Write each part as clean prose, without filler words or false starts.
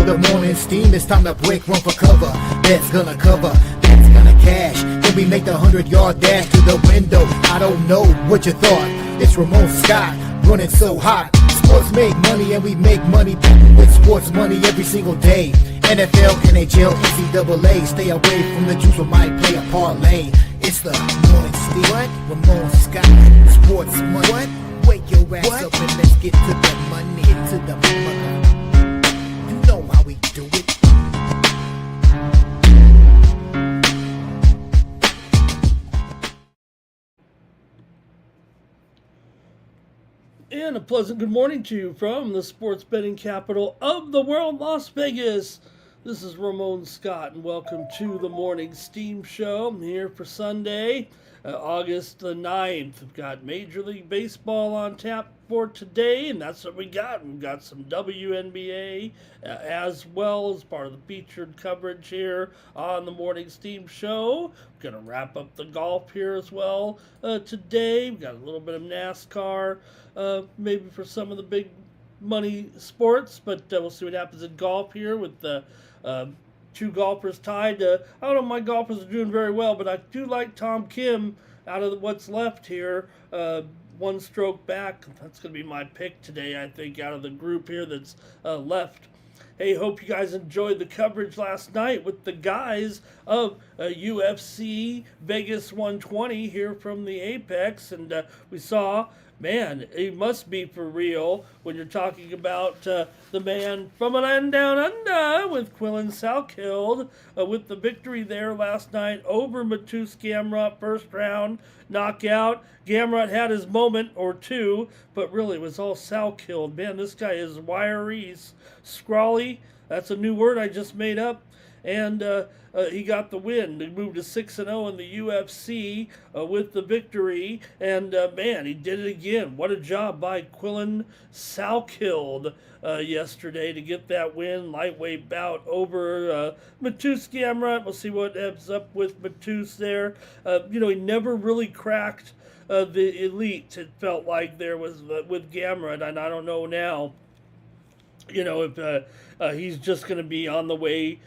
the morning steam, it's time to break, run for cover. That's gonna cover, that's gonna cash. Then we make the 100-yard dash to the window. I don't know what you thought. It's Ramon Scott, running so hot. Sports make money and we make money with sports money every single day. NFL, NHL, NCAA. Stay away from the juice, we might play a parlay. It's the morning steam. What? Ramon Scott, sports money. What? Wake your ass up and let's get to the money. Get to the money. You know how we do it. And a pleasant good morning to you from the sports betting capital of the world, Las Vegas. This is Ramon Scott, and welcome to the Morning Steam Show. I'm here for Sunday, August the 9th. We've got Major League Baseball on tap for today, and that's what we got. We've got some WNBA as well as part of the featured coverage here on the Morning Steam Show. We're going to wrap up the golf here as well today. We've got a little bit of NASCAR, maybe for some of the big money sports, but we'll see what happens in golf here with the two golfers tied. I don't know if my golfers are doing very well, but I do like Tom Kim out of what's left here. One stroke back. That's going to be my pick today, I think, out of the group here that's left. Hey, hope you guys enjoyed the coverage last night with the guys of UFC Vegas 120 here from the Apex, and we saw, man, it must be for real when you're talking about the man from a land down under with Quillen Salkhild with the victory there last night over Matus Gamrot, first round knockout. Gamrot had his moment or two, but really it was all Salkhild. Man, this guy is wiry, he's scrawly. That's a new word I just made up. And he got the win. He moved to 6-0 in the UFC with the victory. And, man, he did it again. What a job by Quillen Salkhild yesterday to get that win. Lightweight bout over Matus Gamrot. We'll see what ends up with Matus there. He never really cracked the elite, it felt like there was with Gamrot. And I don't know now, if he's just going to be on the way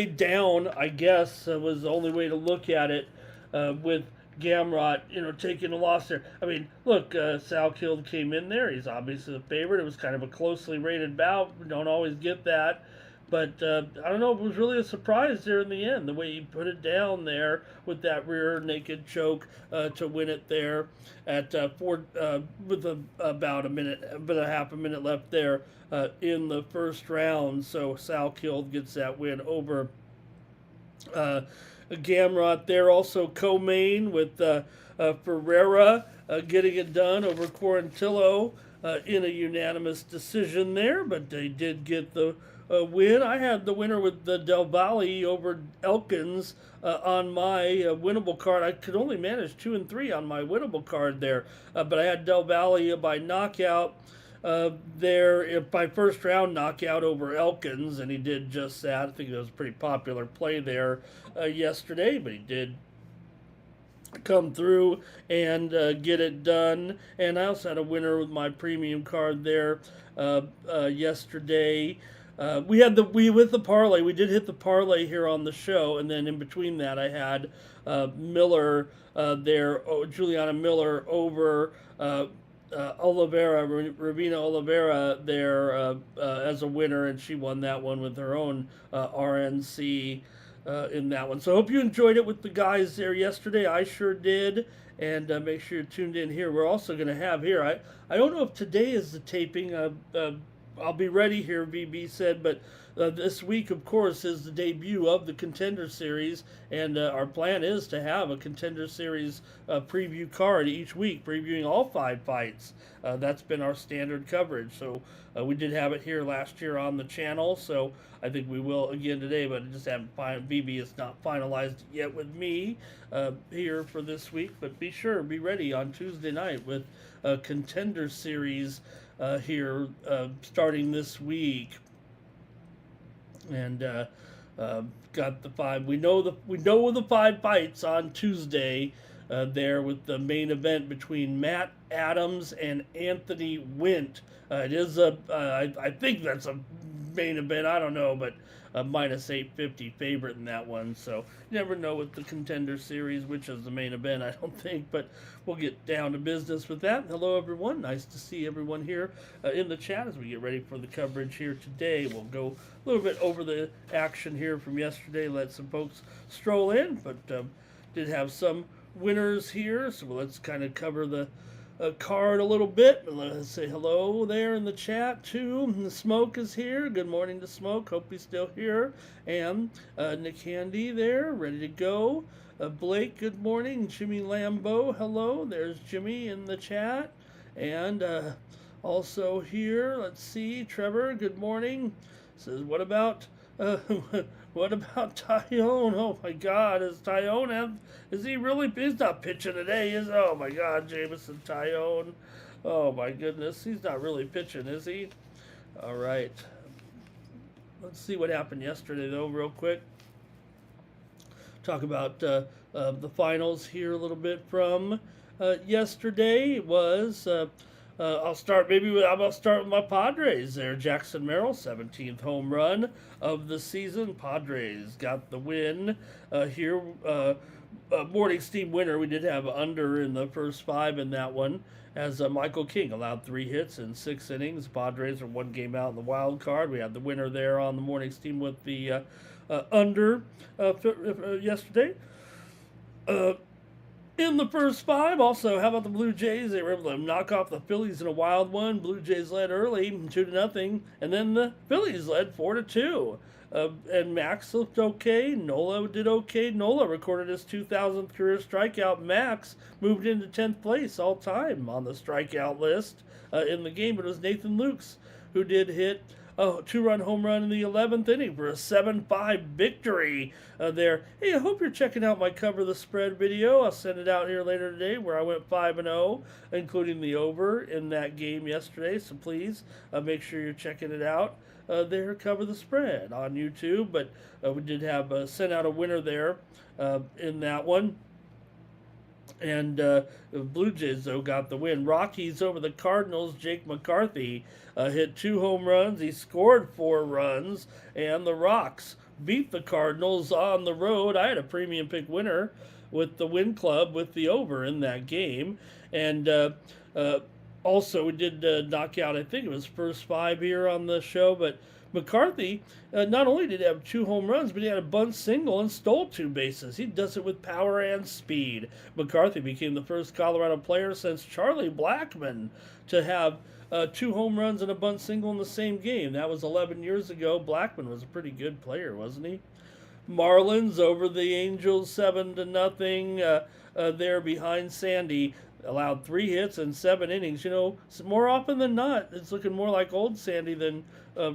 down, I guess, was the only way to look at it with Gamrot, taking a loss there. I mean, look, Salkhild came in there. He's obviously the favorite. It was kind of a closely rated bout. We don't always get that. But I don't know, it was really a surprise there in the end, the way he put it down there with that rear naked choke to win it there at with about half a minute left there in the first round. So Salkhild gets that win over Gamrot there. Also co-main with Ferreira getting it done over Quarantillo in a unanimous decision there, but they did get the win. I had the winner with the Del Valle over Elkins on my winnable card. I could only manage 2 and 3 on my winnable card there, but I had Del Valle by knockout there, by first round knockout over Elkins, and he did just that. I think it was a pretty popular play there yesterday, but he did come through and get it done. And I also had a winner with my premium card there yesterday. With the parlay, we did hit the parlay here on the show, and then in between that I had Miller Juliana Miller over Ravina Oliveira there as a winner, and she won that one with her own RNC in that one. So I hope you enjoyed it with the guys there yesterday. I sure did, and make sure you're tuned in here. We're also going to have here, I don't know if today is the taping, I'll be ready here, VB said, but this week, of course, is the debut of the Contender Series, and our plan is to have a Contender Series preview card each week, previewing all 5 fights. That's been our standard coverage, so we did have it here last year on the channel, so I think we will again today, but I just haven't VB is not finalized yet with me here for this week, but be ready on Tuesday night with Contender Series here starting this week, and got the 5. We know the 5 fights on Tuesday there with the main event between Matt Adams and Anthony Wint. It is I think that's a main event. I don't know, but minus 850 favorite in that one. So you never know with the Contender Series which is the main event, I don't think. But we'll get down to business with that. Hello, everyone. Nice to see everyone here in the chat as we get ready for the coverage here today. We'll go a little bit over the action here from yesterday, let some folks stroll in, but did have some winners here. So let's kind of cover the card a little bit. Let's say hello there in the chat too. The Smoke is here. Good morning to Smoke. Hope he's still here. And Nick Handy there, ready to go. Blake, good morning. Jimmy Lambeau, hello. There's Jimmy in the chat. And also here, let's see, Trevor, good morning. Says, what about Tyone? Oh my God, is he really? He's not pitching today, oh my God, Jameson Tyone. Oh my goodness, he's not really pitching, is he? All right. Let's see what happened yesterday though, real quick. Talk about the finals here a little bit from yesterday. Was I'll start with my Padres there. Jackson Merrill, 17th home run of the season. Padres got the win here. Morning Steam winner. We did have under in the first 5 in that one, as Michael King allowed 3 hits in 6 innings. Padres are 1 game out in the wild card. We had the winner there on the Morning Steam with the under yesterday. In the first 5, also, how about the Blue Jays? They were able to knock off the Phillies in a wild one. Blue Jays led early, 2-0, and then the Phillies led 4-2. And Max looked okay. Nola did okay. Nola recorded his 2,000th career strikeout. Max moved into 10th place all time on the strikeout list in the game. But it was Nathan Lukes who did hit a 2-run home run in the 11th inning for a 7-5 victory there. Hey, I hope you're checking out my Cover the Spread video. I'll send it out here later today where I went 5-0, including the over in that game yesterday. So please make sure you're checking it out. There, Cover the Spread on YouTube. But we did have sent out a winner there in that one. And the Blue Jays, though, got the win. Rockies over the Cardinals. Jake McCarthy hit 2 home runs. He scored 4 runs. And the Rocks beat the Cardinals on the road. I had a premium pick winner with the Win Club with the over in that game. And also, we did knock out, I think it was first 5 here on the show, but McCarthy not only did he have 2 home runs, but he had a bunt single and stole 2 bases. He does it with power and speed. McCarthy became the first Colorado player since Charlie Blackmon to have 2 home runs and a bunt single in the same game. That was 11 years ago. Blackmon was a pretty good player, wasn't he? Marlins over the Angels 7-0 there behind Sandy. Allowed 3 hits in 7 innings. You know, more often than not, it's looking more like old Sandy than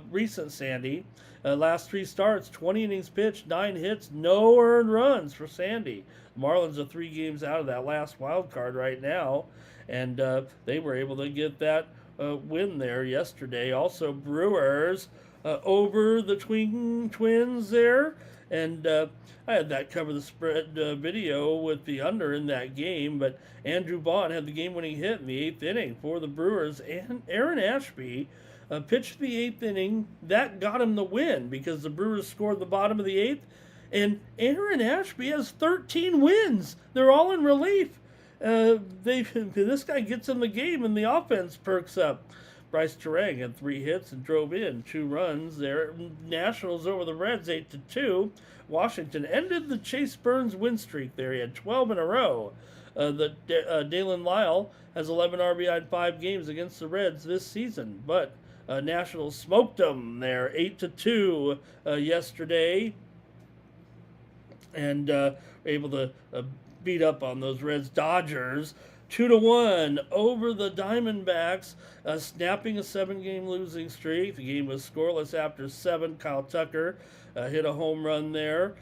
recent Sandy. Last 3 starts, 20 innings pitched, 9 hits, no earned runs for Sandy. Marlins are 3 games out of that last wild card right now, and they were able to get that win there yesterday. Also, Brewers over the Twins there. And I had that Cover the Spread video with the under in that game, but Andrew Bond had the game-winning hit in the 8th inning for the Brewers, and Aaron Ashby pitched the 8th inning. That got him the win because the Brewers scored the bottom of the 8th, and Aaron Ashby has 13 wins. They're all in relief. This guy gets in the game, and the offense perks up. Bryce Terang had 3 hits and drove in 2 runs there. Nationals over the Reds 8-2. Washington ended the Chase Burns win streak there. He had 12 in a row. Dalen Lyle has 11 RBI in 5 games against the Reds this season. But Nationals smoked them there 8-2 yesterday. And able to beat up on those Reds. Dodgers 2-1 over the Diamondbacks, snapping a 7-game losing streak. The game was scoreless after 7. Kyle Tucker hit a home run there.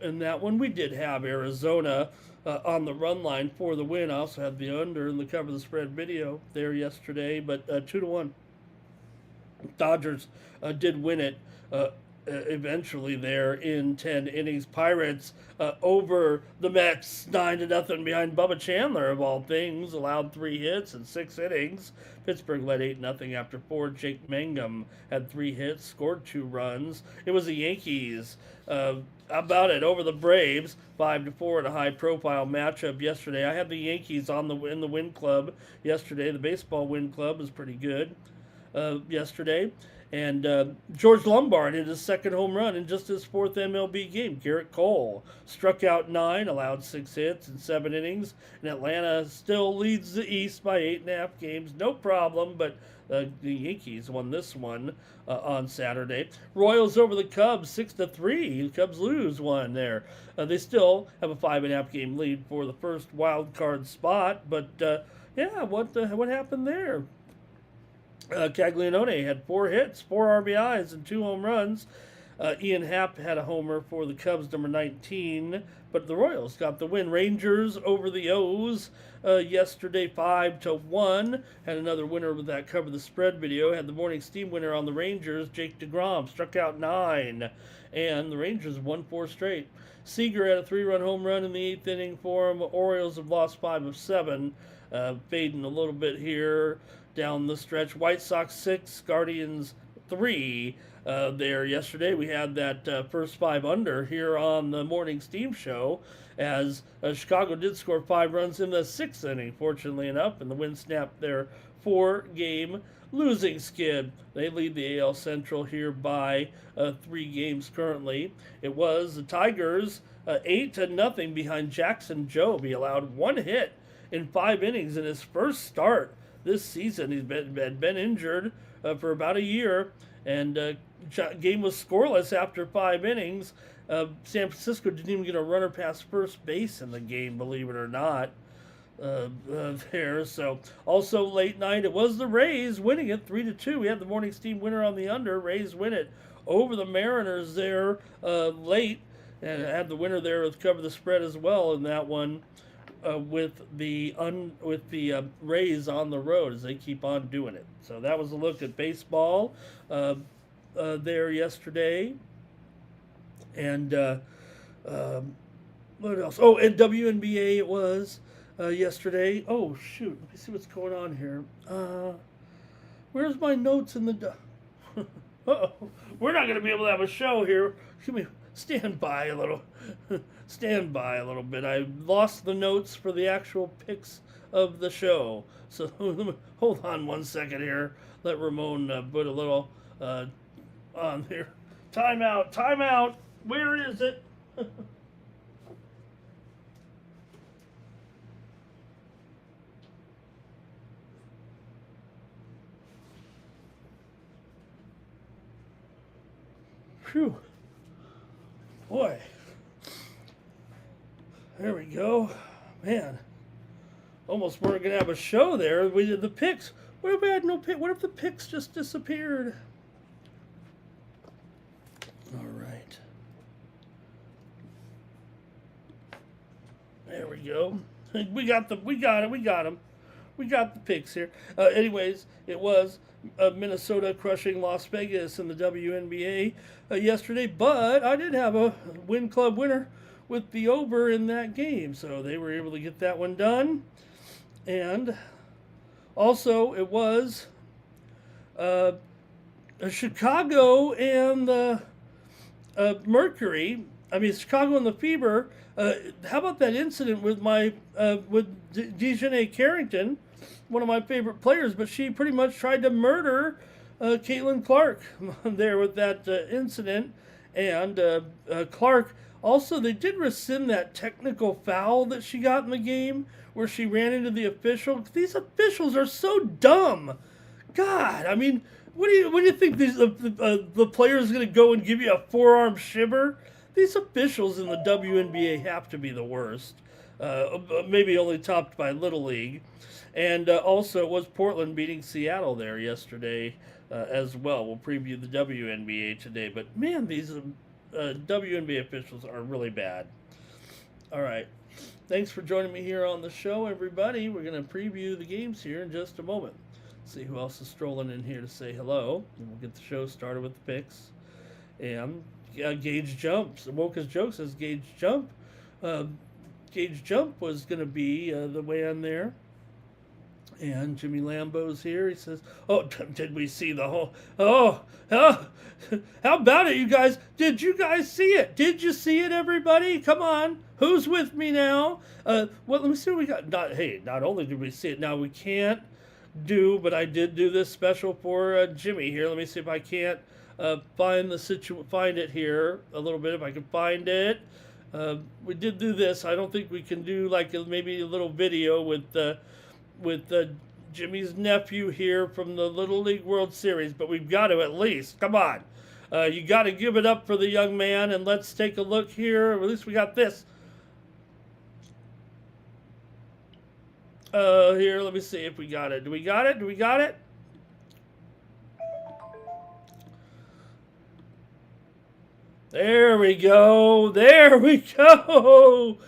In that one, we did have Arizona on the run line for the win. I also had the under in the Cover the Spread video there yesterday, but 2-1. Dodgers did win it eventually there in 10 innings. Pirates over the Mets 9-0 behind Bubba Chandler, of all things, allowed 3 hits in 6 innings. Pittsburgh led 8-0 after 4. Jake Mangum had 3 hits, scored 2 runs. It was the Yankees about it over the Braves, 5-4 in a high-profile matchup yesterday. I had the Yankees in the win club yesterday. The baseball win club was pretty good yesterday. And George Lombard hit his second home run in just his 4th MLB game. Garrett Cole struck out 9, allowed 6 hits in 7 innings. And Atlanta still leads the East by 8.5 games. No problem, but the Yankees won this one on Saturday. Royals over the Cubs 6-3. The Cubs lose one there. They still have a 5.5 game lead for the first wild card spot. But yeah, what happened there? Caglianone had 4 hits, 4 RBIs, and 2 home runs. Ian Happ had a homer for the Cubs, number 19, but the Royals got the win. Rangers over the O's yesterday, 5-1. Had another winner with that Cover the Spread video. Had the morning steam winner on the Rangers, Jake DeGrom, struck out 9, and the Rangers won 4 straight. Seager had a 3-run home run in the 8th inning for him. Orioles have lost 5 of 7, fading a little bit here down the stretch. White Sox 6, Guardians 3. There yesterday we had that first 5 under here on the morning steam show, as Chicago did score 5 runs in the 6th inning, fortunately enough, and the win snapped their 4-game losing skid. They lead the AL Central here by 3 games currently. It was the Tigers 8-0 behind Jackson Jobe. He allowed 1 hit in 5 innings in his first start this season. He's been injured for about a year, and game was scoreless after 5 innings. San Francisco didn't even get a runner past first base in the game, believe it or not. There. So also late night, it was the Rays winning it 3-2. We had the morning steam winner on the under. Rays win it over the Mariners there late, and had the winner there with Cover the Spread as well in that one. With the Rays on the road as they keep on doing it. So that was a look at baseball there yesterday. And what else? Oh, and WNBA it was yesterday. Oh, shoot. Let me see what's going on here. Where's my notes in the... Uh-oh. We're not going to be able to have a show here. Stand by a little bit. I lost the notes for the actual picks of the show. So hold on 1 second here. Let Ramon put a little on here. Time out. Where is it? Phew. Boy. There we go. Man. Almost weren't going to have a show there. We did the picks. What if we had no pick? What if the picks just disappeared? All right. There we go. We got them. We got the picks here. Anyways, it was Minnesota crushing Las Vegas in the WNBA yesterday, but I did have a win club winner with the over in that game, so they were able to get that one done. And also, it was Chicago and the Mercury. I mean, Chicago and the Fever. How about that incident with Dejanay Carrington, one of my favorite players, but she pretty much tried to murder Caitlin Clark there with that incident. And Clark, also, they did rescind that technical foul that she got in the game where she ran into the official. These officials are so dumb. God, I mean, what do you think the player is going to go and give you a forearm shiver? These officials in the WNBA have to be the worst. Maybe only topped by Little League. And also, it was Portland beating Seattle there yesterday as well. We'll preview the WNBA today. But, man, these WNBA officials are really bad. All right. Thanks for joining me here on the show, everybody. We're going to preview the games here in just a moment. See who else is strolling in here to say hello. And we'll get the show started with the picks. And Gauge Jumps. Woka's Joke says Gauge Jump. Uh, Gauge Jump was going to be the way on there. And Jimmy Lambo's here. He says, "Oh, did we see the whole? Oh, how about it, you guys? Did you guys see it? Did you see it, everybody? Come on, who's with me now? Well, let me see what we got. Not only did we see it, now we can't but I did do this special for Jimmy here. Let me see if I can't find it here a little bit. If I can find it." We did do this. I don't think we can do like maybe a little video with Jimmy's nephew here from the Little League World Series, but we've got to at least. Come on. You got to give it up for the young man, and let's take a look here. At least we got this. Here, let me see if we got it. Do we got it? Do we got it? There we go. There we go.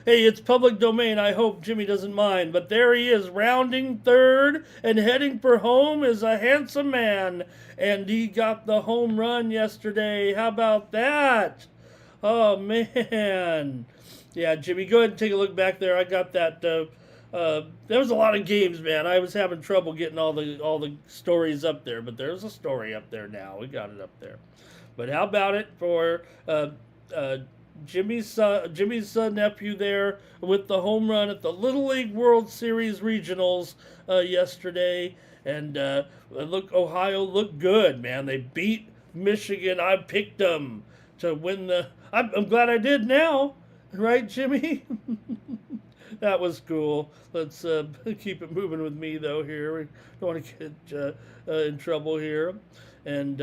Hey, it's public domain. I hope Jimmy doesn't mind. But there he is, rounding third and heading for home is a handsome man. And he got the home run yesterday. How about that? Oh, man. Yeah, Jimmy, go ahead and take a look back there. I got that. There was a lot of games, man. I was having trouble getting all the stories up there. But there's a story up there now. We got it up there. But how about it for Jimmy's nephew there with the home run at the Little League World Series Regionals yesterday. And Ohio looked good, man. They beat Michigan. I picked them to win I'm glad I did now. Right, Jimmy? That was cool. Let's keep it moving with me, though, here. We don't want to get in trouble here. And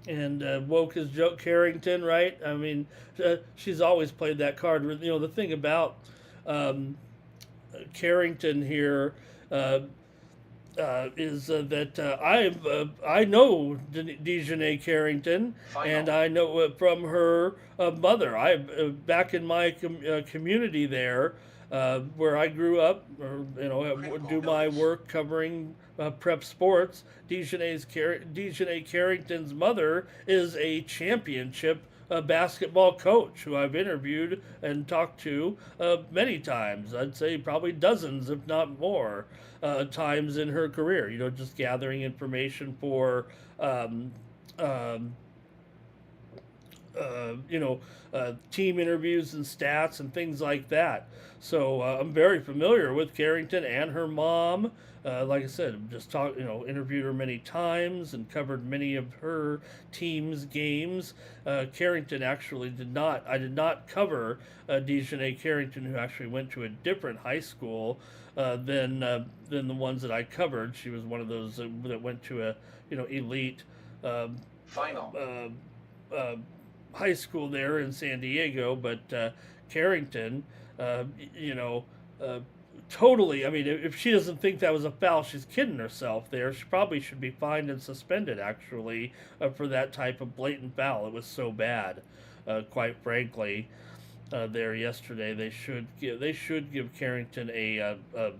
Woka's Joke Carrington, right? I mean, she's always played that card. You know, the thing about Carrington here is that I know Dejanay Carrington, and I know it from her mother. Back in my community there, where I grew up, do my work covering prep sports. Dejanay Carrington's mother is a championship basketball coach who I've interviewed and talked to many times. I'd say probably dozens, if not more, times in her career. You know, just gathering information for team interviews and stats and things like that. So I'm very familiar with Carrington and her mom. Like I said, just interviewed her many times and covered many of her team's games. Carrington actually I did not cover Dejanay Carrington, who actually went to a different high school than the ones that I covered. She was one of those that went to a elite high school there in San Diego. But Carrington, totally. I mean, if she doesn't think that was a foul, she's kidding herself there. She probably should be fined and suspended, actually, for that type of blatant foul. It was so bad, quite frankly. There yesterday, they should give Carrington a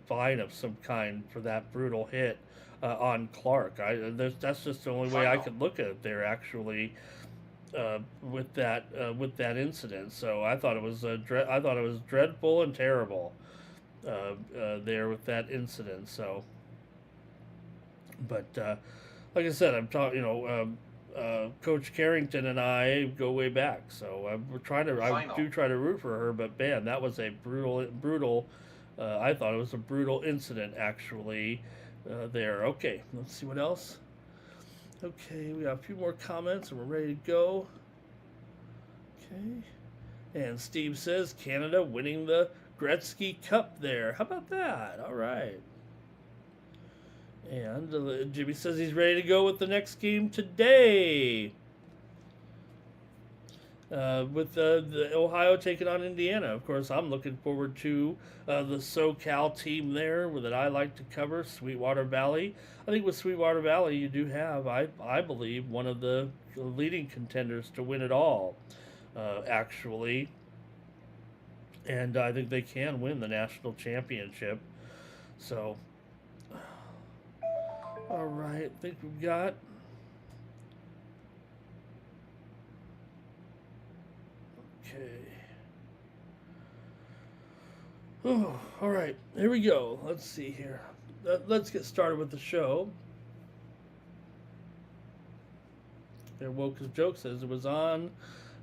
fine of some kind for that brutal hit on Clark. That's just the only way I could look at it there, actually. With that incident, so I thought it was dreadful and terrible there with that incident. So, but like I said, I'm talking. Coach Carrington and I go way back, so I do try to root for her. But man, that was a brutal. I thought it was a brutal incident, actually. There. Okay, let's see what else. Okay, we got a few more comments and we're ready to go. Okay. And Steve says Canada winning the Gretzky Cup there. How about that? All right. And Jimmy says he's ready to go with the next game today. With the Ohio taking on Indiana. Of course, I'm looking forward to the SoCal team there that I like to cover, Sweetwater Valley. I think with Sweetwater Valley, you do have, I believe, one of the leading contenders to win it all, actually. And I think they can win the national championship. So, all right, I think we've got Oh, all right, here we go. Let's see here. Let's get started with the show. There, Woke's joke says it was on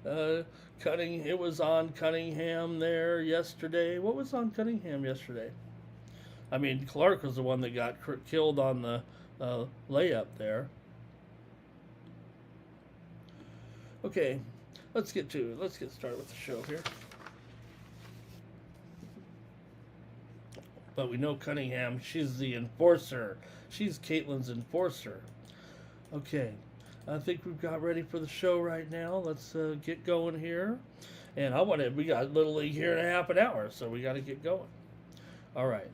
It was on Cunningham there yesterday. What was on Cunningham yesterday? I mean, Clark was the one that got killed on the layup there. Okay, let's get started with the show here. But we know Cunningham, she's the enforcer. She's Caitlin's enforcer. Okay, I think we've got ready for the show right now. Let's get going here. And we got Little League here in half an hour, so we got to get going. All right,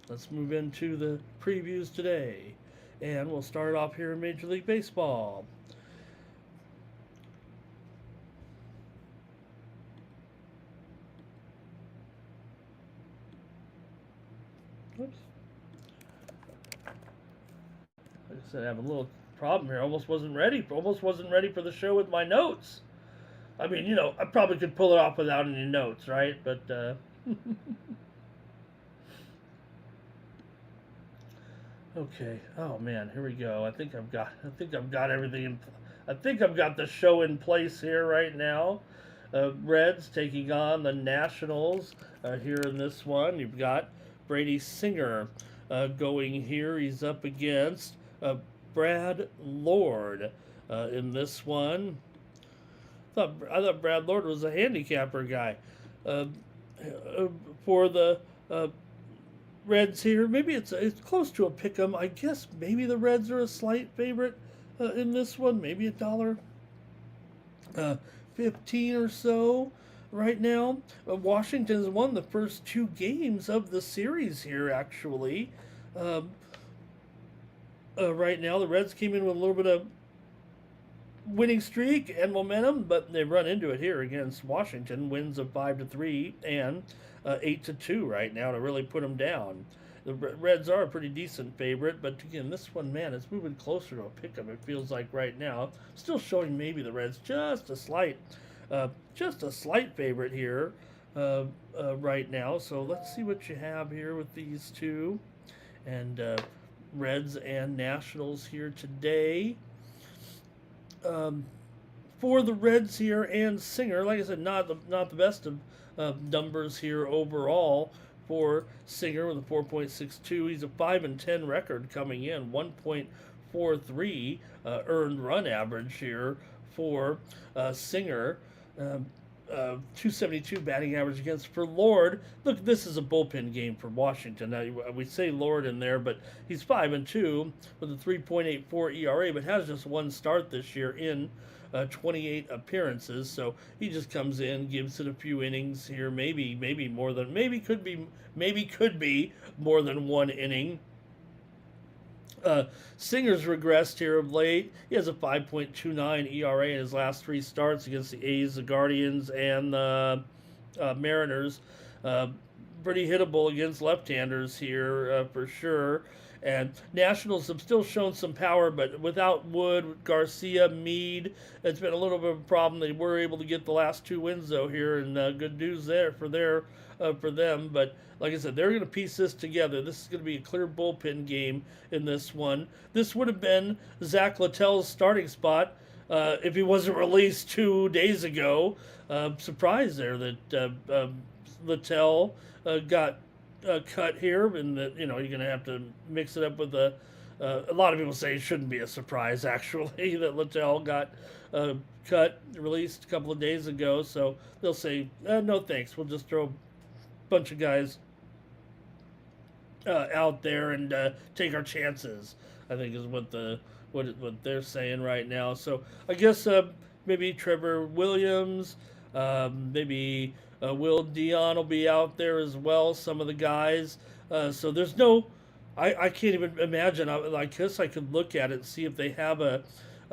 let's move into the previews today. And we'll start off here in Major League Baseball. Oops. Like I said, I have a little problem here. Almost wasn't ready for the show with my notes. I mean, I probably could pull it off without any notes, right? But okay. Oh man, here we go. I think I've got everything I think I've got the show in place here right now. Reds taking on the Nationals here in this one. You've got Brady Singer going here. He's up against Brad Lord in this one. I thought Brad Lord was a handicapper guy. For the Reds here, maybe it's close to a pick'em. I guess maybe the Reds are a slight favorite in this one. Maybe $1.15 or so right now. Washington has won the first 2 games of the series here, actually. Right now, the Reds came in with a little bit of winning streak and momentum, but they've run into it here against Washington. Wins of 5-3 and 8-2 right now to really put them down. The Reds are a pretty decent favorite, but again, this one, man, it's moving closer to a pick'em. It feels like right now, still showing maybe the Reds just a slight favorite here right now. So let's see what you have here with these two, and Reds and Nationals here today. For the Reds here and Singer, like I said, not the best of numbers here overall for Singer with a 4.62. He's a 5-10 record coming in, 1.43 earned run average here for Singer. 272 batting average against for Lord. Look, this is a bullpen game for Washington. Now, we say Lord in there, but he's 5-2 with a 3.84 ERA, but has just one start this year in 28 appearances. So he just comes in, gives it a few innings here, maybe could be more than one inning. Singer's regressed here of late. He has a 5.29 ERA in his last 3 starts against the A's, the Guardians, and the Mariners. Pretty hittable against left-handers here for sure. And Nationals have still shown some power, but without Wood, Garcia, Meade, it's been a little bit of a problem. They were able to get the last 2 wins, though, here, and good news there for them. But like I said, they're going to piece this together. This is going to be a clear bullpen game in this one. This would have been Zach Littell's starting spot if he wasn't released 2 days ago. Surprised there that Littell got cut here, and that you're going to have to mix it up with a lot of people say it shouldn't be a surprise actually that Littell got released a couple of days ago. So they'll say no thanks. We'll just throw a bunch of guys out there and take our chances, I think is what they're saying right now. So I guess maybe Trevor Williams, maybe Will Dion will be out there as well, some of the guys. So there's no, I can't even imagine. I guess I could look at it and see if they have a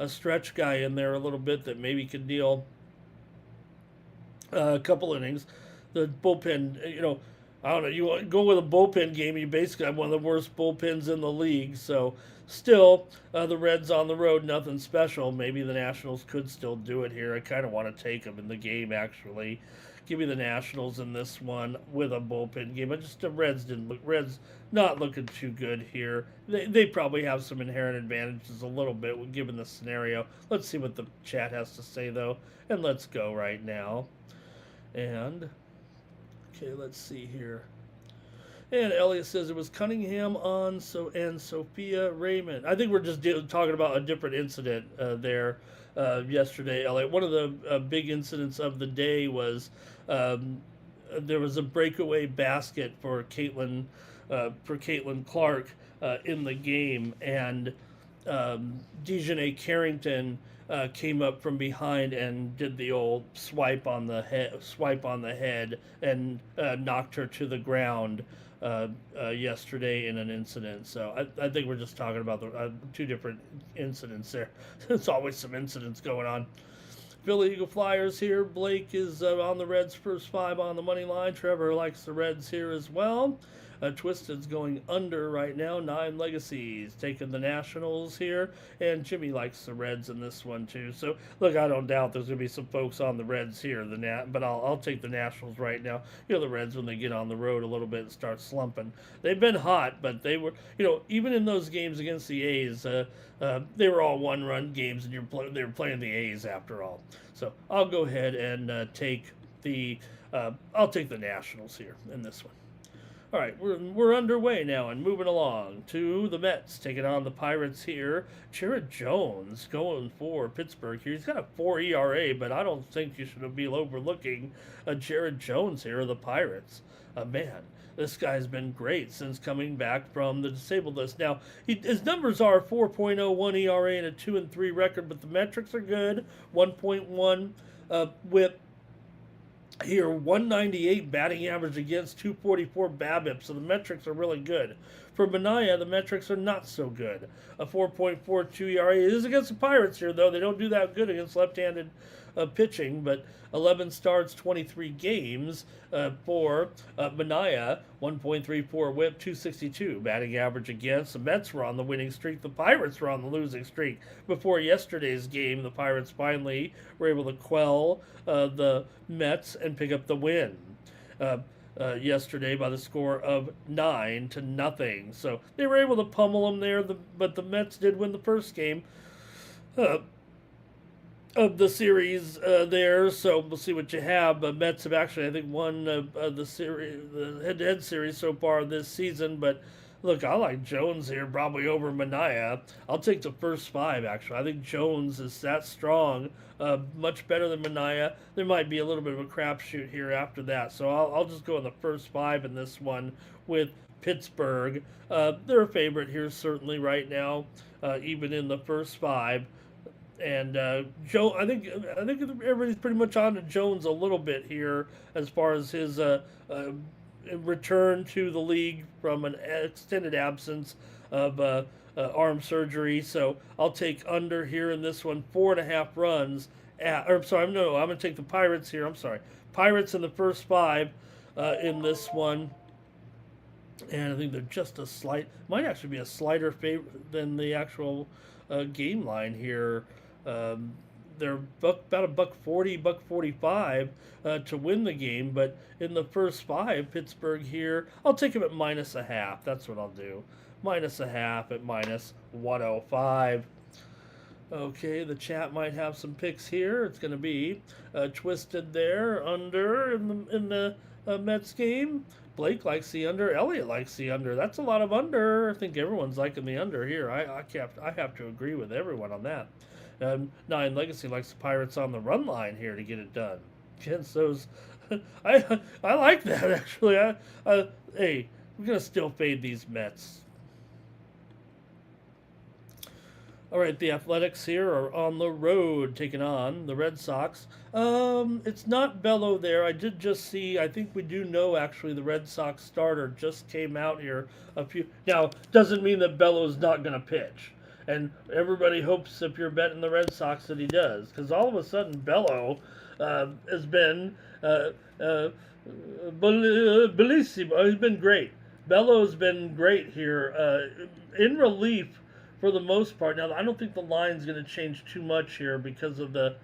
stretch guy in there a little bit that maybe could deal a couple innings. The bullpen, I don't know, you go with a bullpen game, you basically have one of the worst bullpens in the league. So still, the Reds on the road, nothing special. Maybe the Nationals could still do it here. I kind of want to take them in the game, actually. Give me the Nationals in this one with a bullpen game. But just the Reds not looking too good here. They probably have some inherent advantages a little bit given the scenario. Let's see what the chat has to say though, and let's go right now. And okay, let's see here. And Elliot says it was Cunningham and Sophia Raymond. I think we're just talking about a different incident there yesterday, Elliot. One of the big incidents of the day was there was a breakaway basket for Caitlin Clark in the game, and Dejanay Carrington came up from behind and did the old swipe on the head and knocked her to the ground yesterday in an incident. So I think we're just talking about the two different incidents there. There's always some incidents going on. Philly Eagle Flyers here. Blake is on the Reds first 5 on the money line. Trevor likes the Reds here as well. Twisted's going under right now. 9 Legacies taking the Nationals here, and Jimmy likes the Reds in this one too. So look, I don't doubt there's going to be some folks on the Reds here, but I'll take the Nationals right now. The Reds, when they get on the road a little bit and start slumping, they've been hot, but they were, even in those games against the A's, they were all 1-run games, and they were playing the A's after all. So I'll go ahead and take the Nationals here in this one. All right, we're underway now and moving along to the Mets taking on the Pirates here. Jared Jones going for Pittsburgh here. He's got a 4 ERA, but I don't think you should be overlooking Jared Jones here of the Pirates. Man, this guy's been great since coming back from the disabled list. Now, his numbers are 4.01 ERA and a 2-3 record, but the metrics are good. 1.1 WHIP. Here, 198 batting average against, 244 BABIP, so the metrics are really good. For Manaea, the metrics are not so good. A 4.42 ERA. It is against the Pirates here, though. They don't do that good against left-handed pitching, but 11 starts, 23 games for Manaea. 1.34 WHIP, 262 batting average against. The Mets were on the winning streak. The Pirates were on the losing streak. Before yesterday's game, the Pirates finally were able to quell the Mets and pick up the win yesterday by the score of 9-0. So they were able to pummel them there, but the Mets did win the first game of the series there, so we'll see what you have. But Mets have actually, I think, won the series, the head-to-head series so far this season. But look, I like Jones here probably over Manaea. I'll take the first 5, actually. I think Jones is that strong, much better than Manaea. There might be a little bit of a crapshoot here after that, so I'll just go in the first 5 in this one with Pittsburgh. They're a favorite here certainly right now, even in the first 5. And Joe, I think everybody's pretty much on to Jones a little bit here as far as his return to the league from an extended absence of arm surgery. So I'll take under here in this one, 4.5 runs. I'm going to take the Pirates here. Pirates in the first 5 in this one. And I think they're just might actually be a slighter favorite than the actual game line here. They're about $1.40, $1.45 to win the game, but in the first 5, Pittsburgh here, I'll take them at -0.5. That's what I'll do. -0.5 at -105. Okay, the chat might have some picks here. It's going to be Twisted there, under in the Mets game. Blake likes the under. Elliot likes the under. That's a lot of under. I think everyone's liking the under here. I have to agree with everyone on that. 9 Legacy likes the Pirates on the run line here to get it done. Against those, I like that actually. Hey, we're gonna still fade these Mets. All right, the Athletics here are on the road taking on the Red Sox. It's not Bello there. I did just see, I think we do know actually the Red Sox starter just came out here now, doesn't mean that Bello's not going to pitch. And everybody hopes if you're betting the Red Sox that he does. Because all of a sudden Bello has been, bellissimo. He's been great. Bello's been great here in relief for the most part. Now, I don't think the line's going to change too much here because of the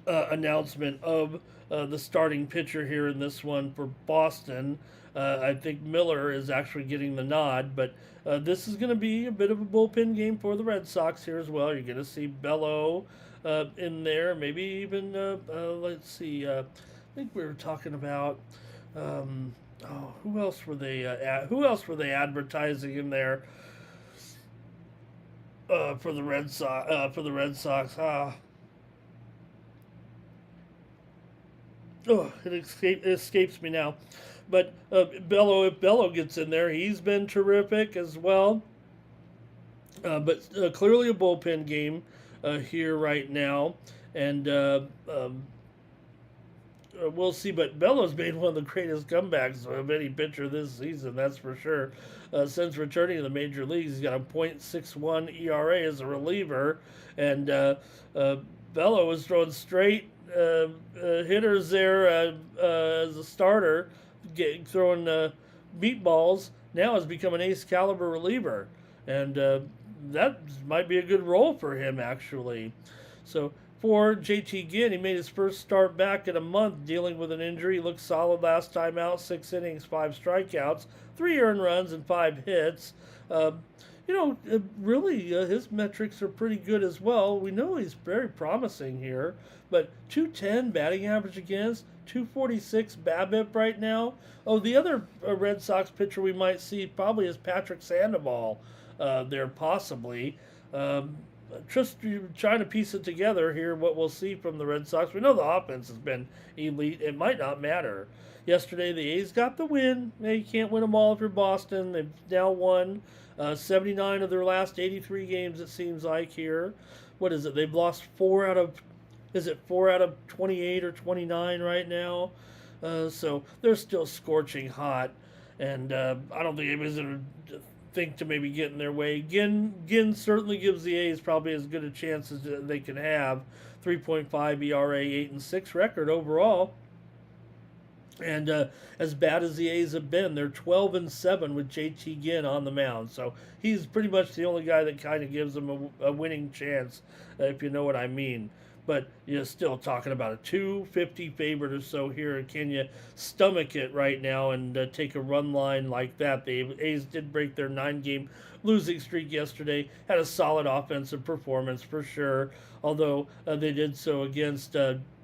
announcement of the starting pitcher here in this one for Boston. I think Miller is actually getting the nod, but this is going to be a bit of a bullpen game for the Red Sox here as well. You're going to see Bello in there, maybe even let's see. I think we were talking about who else were they? Who else were they advertising in there for the Red Sox? It escapes me now. But if Bello gets in there, he's been terrific as well. But clearly a bullpen game here right now. And we'll see. But Bello's made one of the greatest comebacks of any pitcher this season, that's for sure. Since returning to the major leagues, he's got a .61 ERA as a reliever. And Bello was throwing straight hitters there as a starter, throwing meatballs. Now has become an ace caliber reliever, and that might be a good role for him actually. So for JT Ginn, he made his first start back in a month dealing with an injury. He looked solid last time out, 6 innings, 5 strikeouts, 3 earned runs, and 5 hits. Really, his metrics are pretty good as well. We know he's very promising here, but 210 batting average against, 246 BABIP right now. Oh, the other Red Sox pitcher we might see probably is Patrick Sandoval there possibly. Just trying to piece it together here, what we'll see from the Red Sox. We know the offense has been elite. It might not matter. Yesterday, the A's got the win. You can't win them all if you're Boston. They've now won 79 of their last 83 games, it seems like here. What is it? They've lost 4 out of 28 or 29 right now? So they're still scorching hot. And I don't think anybody's going to think to maybe get in their way. Ginn certainly gives the A's probably as good a chance as they can have. 3.5 ERA, 8-6 record overall. And as bad as the A's have been, they're 12-7 with JT Ginn on the mound. So he's pretty much the only guy that kind of gives them a winning chance, if you know what I mean. But you're still talking about a 250 favorite or so here. Can you stomach it right now and take a run line like that? The A's did break their 9-game losing streak yesterday. Had a solid offensive performance for sure, although they did so against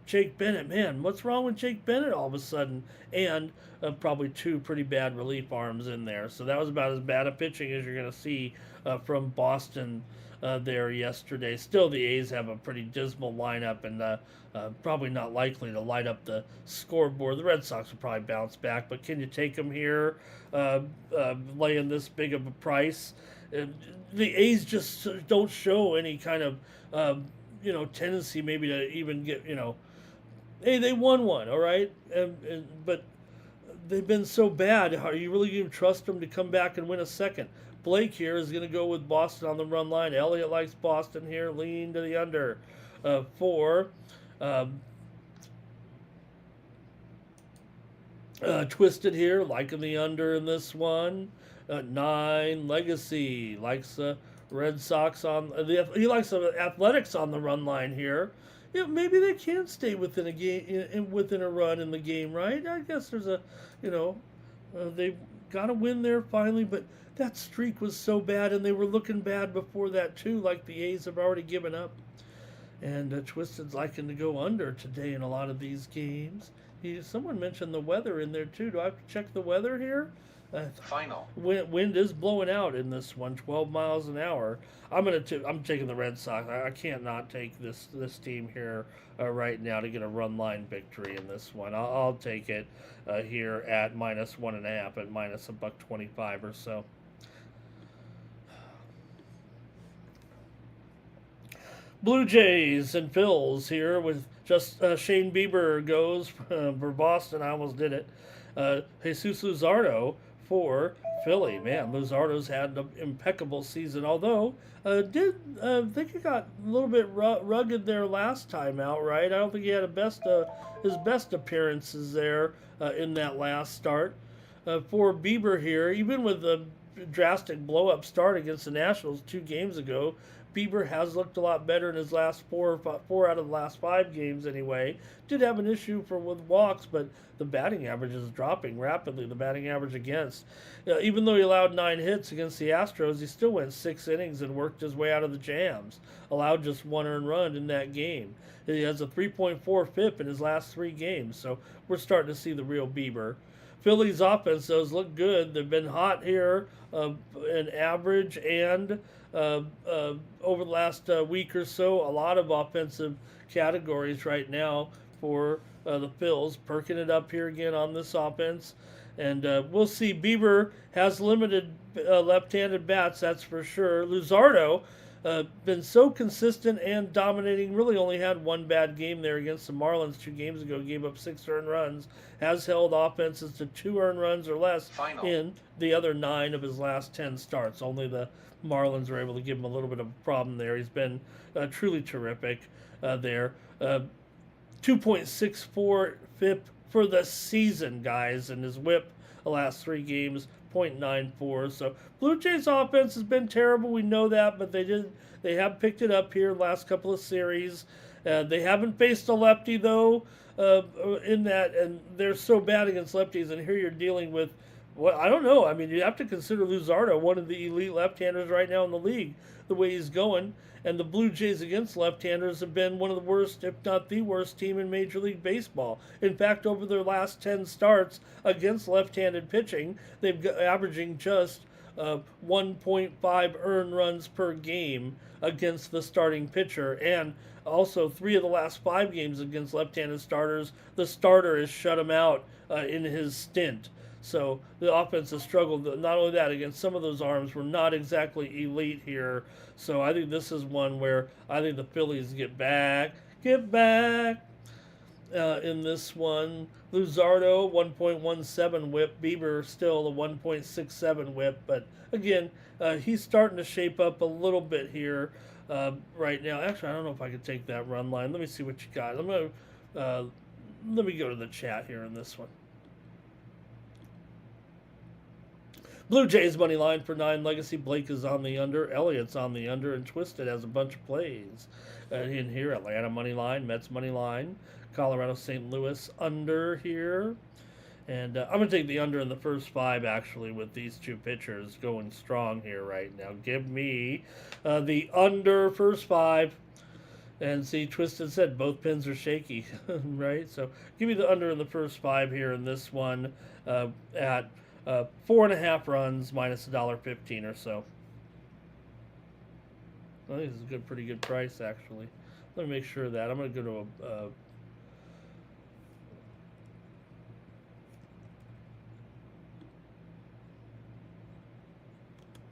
Jake Bennett. Man, what's wrong with Jake Bennett all of a sudden? And probably 2 pretty bad relief arms in there. So that was about as bad a pitching as you're going to see from Boston there yesterday. Still, the A's have a pretty dismal lineup and probably not likely to light up the scoreboard. The Red Sox will probably bounce back, but can you take them here laying this big of a price? The A's just don't show any kind of tendency maybe to even get, hey, they won one, all right? But they've been so bad. Are you really going to trust them to come back and win a second? Blake here is going to go with Boston on the run line. Elliott likes Boston here. Lean to the under. 4. Twisted here, liking the under in this one. 9. Legacy likes the Red Sox on he likes the Athletics on the run line here. Maybe they can stay within a game, within a run in the game, right? I guess there's they've got to win there finally, but that streak was so bad, and they were looking bad before that too, like the A's have already given up. And Twisted's liking to go under today in a lot of these games. Someone mentioned the weather in there too. Do I have to check the weather here? Final. Wind is blowing out in this one, 12 miles an hour. I'm taking the Red Sox. I can't not take this team here right now to get a run line victory in this one. I'll take it here at -1.5 at -$1.25 or so. Blue Jays and Phils here with just Shane Bieber goes for Boston. I almost did it. Jesus Luzardo for Philly. Man, Luzardo's had an impeccable season, although think he got a little bit rugged there last time out, right? I don't think he had his best appearances there in that last start. For Bieber here, even with drastic blow-up start against the Nationals 2 games ago, Bieber has looked a lot better in his last four out of the last 5 games anyway. Did have an issue with walks, but the batting average is dropping rapidly. The batting average against, even though he allowed 9 hits against the Astros, he still went 6 innings and worked his way out of the jams. Allowed just 1 earned run in that game. He has a 3.4 FIP in his last 3 games, so we're starting to see the real Bieber. Phillies offense does look good. They've been hot here in average and over the last week or so. A lot of offensive categories right now for the Phils. Perking it up here again on this offense. And we'll see. Bieber has limited left-handed bats, that's for sure. Luzardo been so consistent and dominating. Really only had 1 bad game there against the Marlins 2 games ago. Gave up 6 earned runs. Has held offenses to 2 earned runs or less in the other 9 of his last 10 starts. Only the Marlins were able to give him a little bit of a problem there. He's been truly terrific there. 2.64 FIP for the season, guys, and his whip the last 3 games, 0.94. So Blue Jays offense has been terrible. We know that, but they have picked it up here the last couple of series. They haven't faced a lefty though in that, and they're so bad against lefties. And here you're dealing with, well, I don't know. I mean, you have to consider Luzardo one of the elite left-handers right now in the league, the way he's going. And the Blue Jays against left-handers have been one of the worst, if not the worst, team in Major League Baseball. In fact, over their last 10 starts against left-handed pitching, they've got averaging just 1.5 earned runs per game against the starting pitcher. And also 3 of the last 5 games against left-handed starters, the starter has shut him out in his stint. So the offense has struggled. Not only that, against some of those arms were not exactly elite here. So I think this is one where I think the Phillies get back in this one. Luzardo, 1.17 whip. Bieber still a 1.67 whip. But again, he's starting to shape up a little bit here right now. Actually, I don't know if I could take that run line. Let me see what you got. Let me go to the chat here in this one. Blue Jays money line for 9 legacy. Blake is on the under. Elliott's on the under, and Twisted has a bunch of plays in here. Atlanta money line, Mets money line, Colorado St. Louis under here. And I'm going to take the under in the first 5, actually, with these 2 pitchers going strong here right now. Give me the under first 5. And see, Twisted said both pins are shaky, right? So give me the under in the first 5 here in this one at 4.5 runs minus $1.15 or so. I think this is a pretty good price, actually. Let me make sure of that. I'm going to go to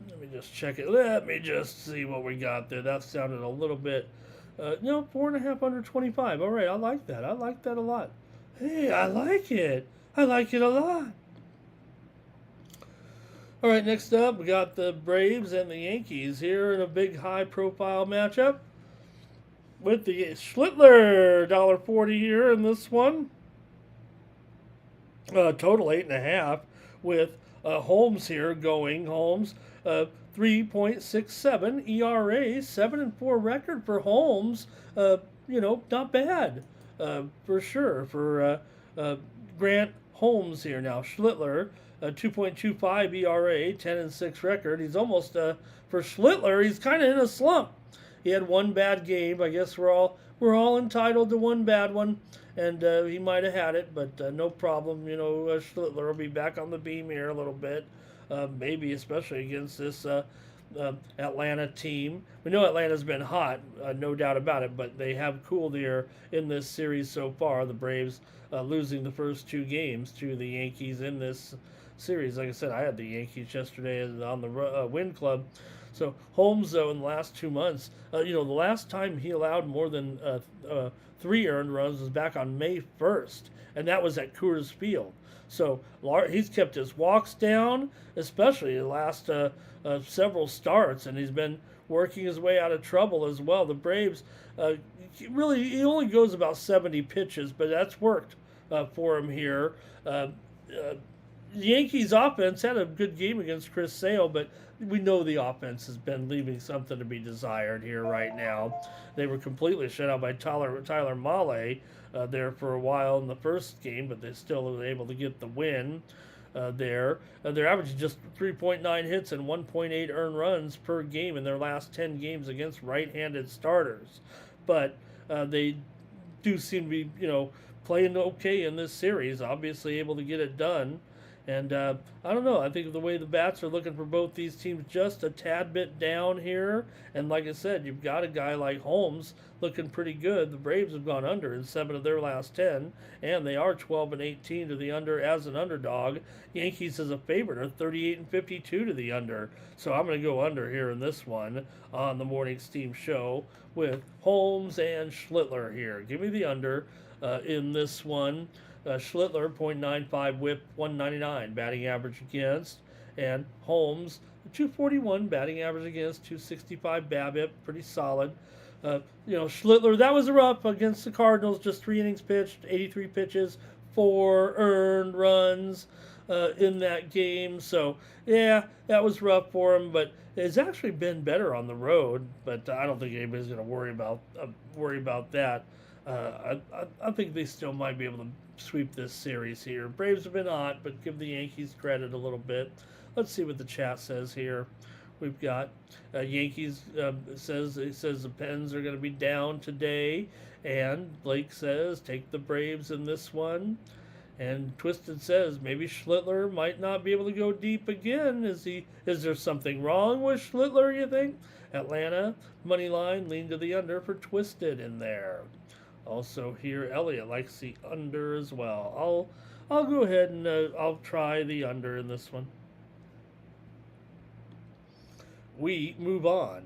let me just check it. Let me just see what we got there. That sounded a little bit, 4.5 under 25. All right, I like that. I like that a lot. Hey, I like it. I like it a lot. All right, next up, we got the Braves and the Yankees here in a big high-profile matchup with the Schlittler, $1.40 here in this one. Total 8.5 with Holmes here going. Holmes, 3.67 ERA, 7-4 record for Holmes. Not bad for sure for Grant Holmes here now. Schlittler, 2.25 ERA, 10-6 record. He's almost for Schlittler. He's kind of in a slump. He had 1 bad game. I guess we're all entitled to 1 bad one, and he might have had it, but no problem. Schlittler will be back on the beam here a little bit, maybe especially against this Atlanta team. We know Atlanta's been hot, no doubt about it, but they have cooled here in this series so far. The Braves losing the first 2 games to the Yankees in this series. Like I said, I had the Yankees yesterday on the win club. So Holmes, though, in the last 2 months, the last time he allowed more than 3 earned runs was back on May 1st, and that was at Coors Field. So he's kept his walks down, especially the last several starts, and he's been working his way out of trouble as well. The Braves, he only goes about 70 pitches, but that's worked for him here. Yankees offense had a good game against Chris Sale, but we know the offense has been leaving something to be desired here right now. They were completely shut out by Tyler Mahle there for a while in the first game, but they still were able to get the win there. They're averaging just 3.9 hits and 1.8 earned runs per game in their last 10 games against right-handed starters. But they do seem to be, playing okay in this series, obviously able to get it done. And I don't know. I think the way the bats are looking for both these teams just a tad bit down here. And like I said, you've got a guy like Holmes looking pretty good. The Braves have gone under in 7 of their last 10, and they are 12-18 to the under as an underdog. Yankees as a favorite are 38-52 to the under. So I'm going to go under here in this one on the Morning Steam Show with Holmes and Schlittler here. Give me the under in this one. Schlittler, .95 whip, 199 batting average against, and Holmes, 241 batting average against, 265 BABIP, pretty solid. Schlittler, that was rough against the Cardinals, just 3 innings pitched, 83 pitches, 4 earned runs in that game. So, yeah, that was rough for him, but it's actually been better on the road, but I don't think anybody's going to worry about that. I think they still might be able to sweep this series here. Braves have been hot, but give the Yankees credit a little bit. Let's see what the chat says here. We've got Yankees says the Pens are going to be down today, and Blake says take the Braves in this one. And Twisted says maybe Schlittler might not be able to go deep again. Is there something wrong with Schlittler, you think? Atlanta money line lean to the under for Twisted in there. Also here, Elliot likes the under as well. I'll go ahead and I'll try the under in this one. We move on.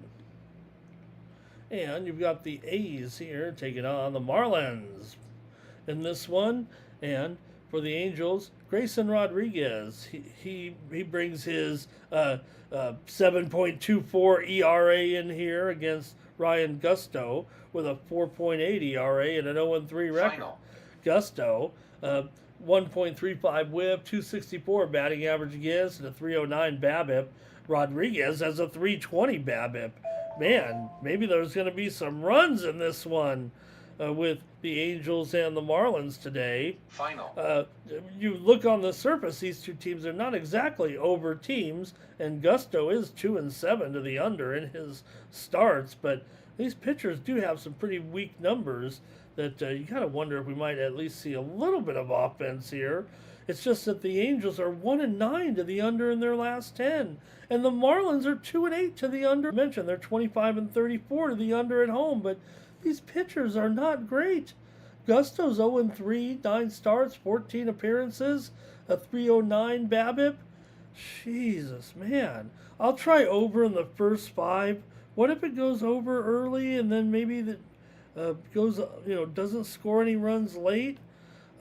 And you've got the A's here taking on the Marlins in this one. And for the Angels, Grayson Rodriguez. He brings his 7.24 ERA in here against Ryan Gusto with a 4.8 ERA and an 0-3 record. Final. Gusto, 1.35 whip, 264 batting average against, and a 309 BABIP. Rodriguez has a 320 BABIP. Man, maybe there's going to be some runs in this one with the Angels and the Marlins today. Final. You look on the surface, these two teams are not exactly over teams, and Gusto is 2-7 to the under in his starts, but these pitchers do have some pretty weak numbers that you kind of wonder if we might at least see a little bit of offense here. It's just that the Angels are 1-9 to the under in their last 10, and the Marlins are 2-8 to the under. I mentioned they're 25-34 to the under at home, but these pitchers are not great. Gusto's 0-3, 9 starts, 14 appearances, a 309 BABIP. Jesus, man. I'll try over in the first 5. What if it goes over early and then maybe that doesn't score any runs late?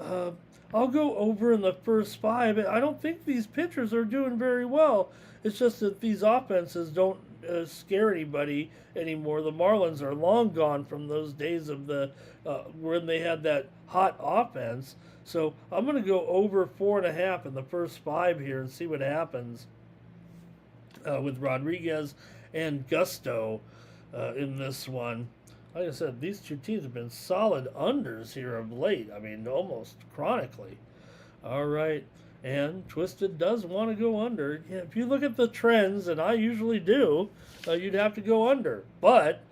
I'll go over in the first 5. I don't think these pitchers are doing very well. It's just that these offenses don't scare anybody anymore. The Marlins are long gone from those days of the when they had that hot offense. So I'm going to go over 4.5 in the first 5 here and see what happens with Rodriguez and Gusto in this one. Like I said, these two teams have been solid unders here of late. I mean, almost chronically. All right. And Twisted does want to go under. Yeah, if you look at the trends, and I usually do, you'd have to go under. But,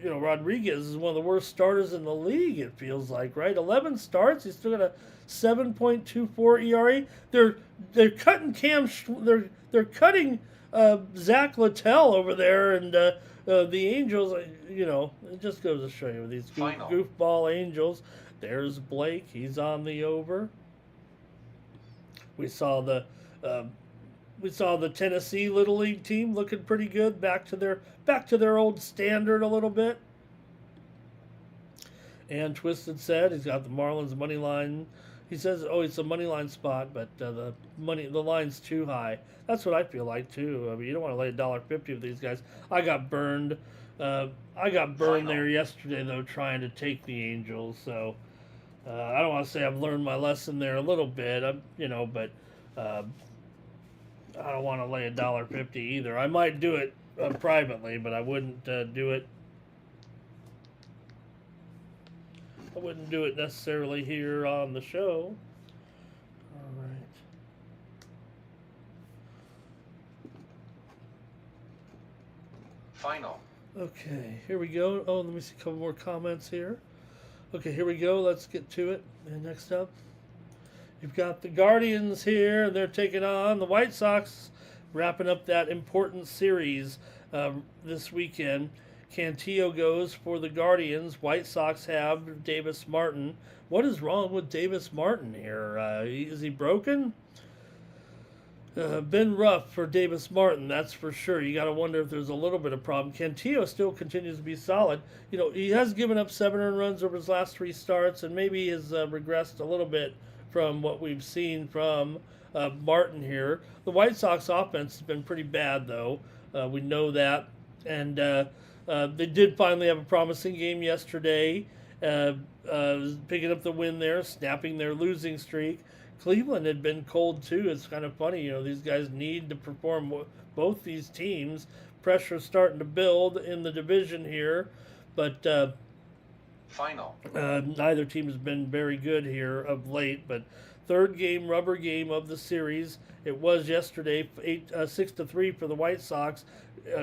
Rodriguez is one of the worst starters in the league, it feels like, right? 11 starts. He's still got a 7.24 ERA. They're cutting they're cutting Zach Littell over there, and the Angels, it just goes to show you with these goofball Angels. There's Blake. He's on the over. We saw the Tennessee Little League team looking pretty good, back to their old standard a little bit. And Twisted said he's got the Marlins money line. He says, it's a money line spot, but the line's too high. That's what I feel like too. I mean, you don't want to lay $1.50 with these guys. I got burned. There yesterday though, trying to take the Angels. So I don't want to say I've learned my lesson there a little bit. But I don't want to lay $1.50 either. I might do it privately, but I wouldn't do it. I wouldn't do it necessarily here on the show. All right. Final. Okay, here we go. Oh, let me see a couple more comments here. Okay, here we go. Let's get to it. And next up, you've got the Guardians here. They're taking on the White Sox, wrapping up that important series this weekend. Cantillo goes for the Guardians. White Sox have Davis Martin. What is wrong with Davis Martin here? Is he broken? Been rough for Davis Martin, that's for sure. You got to wonder if there's a little bit of problem. Cantillo still continues to be solid. You know, he has given up 7 earned runs over his last 3 starts, and maybe has regressed a little bit from what we've seen from Martin here. The White Sox offense has been pretty bad, though. We know that. And they did finally have a promising game yesterday, picking up the win there, snapping their losing streak. Cleveland had been cold too. It's kind of funny, you know, these guys need to perform. Both these teams, pressure's starting to build in the division here, but Final. neither team has been very good here of late. But third game, rubber game of the series. It was yesterday, 6-3 for the White Sox.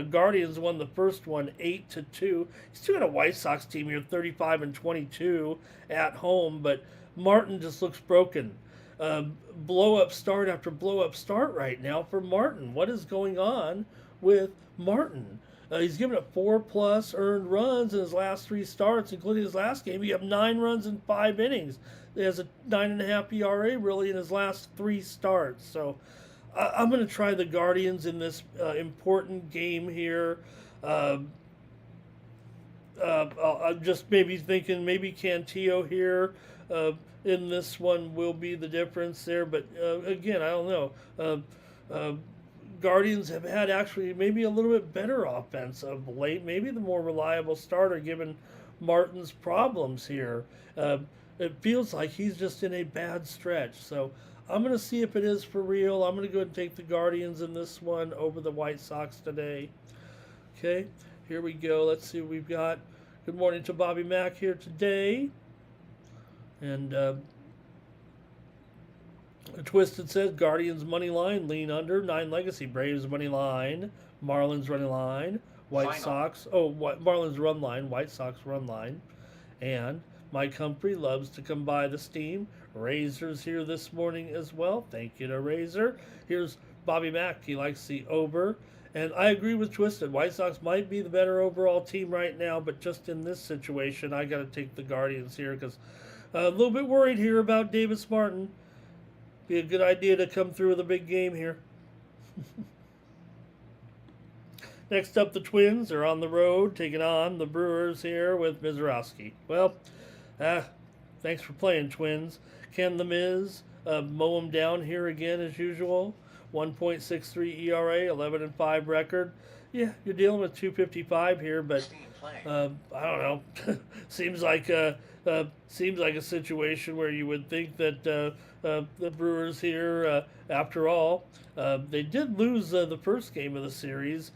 Guardians won the first one 8-2. You still got a White Sox team here, 35-22 at home, but Martin just looks broken. Blow-up start after blow-up start right now for Martin. What is going on with Martin? He's given up 4+ earned runs in his last 3 starts, including his last game. He had 9 runs in 5 innings. He has a 9.5 ERA really in his last 3 starts. So I'm going to try the Guardians in this important game here. I'm just maybe thinking maybe Cantillo here in this one will be the difference there. But again, I don't know. Guardians have had actually maybe a little bit better offense of late. Maybe the more reliable starter given Martin's problems here. It feels like he's just in a bad stretch. So I'm going to see if it is for real. I'm going to go ahead and take the Guardians in this one over the White Sox today. Okay, here we go. Let's see what we've got. Good morning to Bobby Mack here today. And Twisted says Guardians money line, lean under, 9 legacy. Braves money line, Marlins running line, White Sox. Oh, Marlins run line, White Sox run line. And Mike Humphrey loves to come by the steam. Razor's here this morning as well. Thank you to Razor. Here's Bobby Mack. He likes the over. And I agree with Twisted. White Sox might be the better overall team right now, but just in this situation, I got to take the Guardians here because a little bit worried here about Davis Martin. Be a good idea to come through with a big game here. Next up, the Twins are on the road, taking on the Brewers here with Mizorowski. Well, thanks for playing, Twins. Can the Miz mow them down here again as usual? 1.63 ERA, 11-5 record. Yeah, you're dealing with 255 here, but I don't know. Seems like a situation where you would think that the Brewers here, after all, they did lose the first game of the series,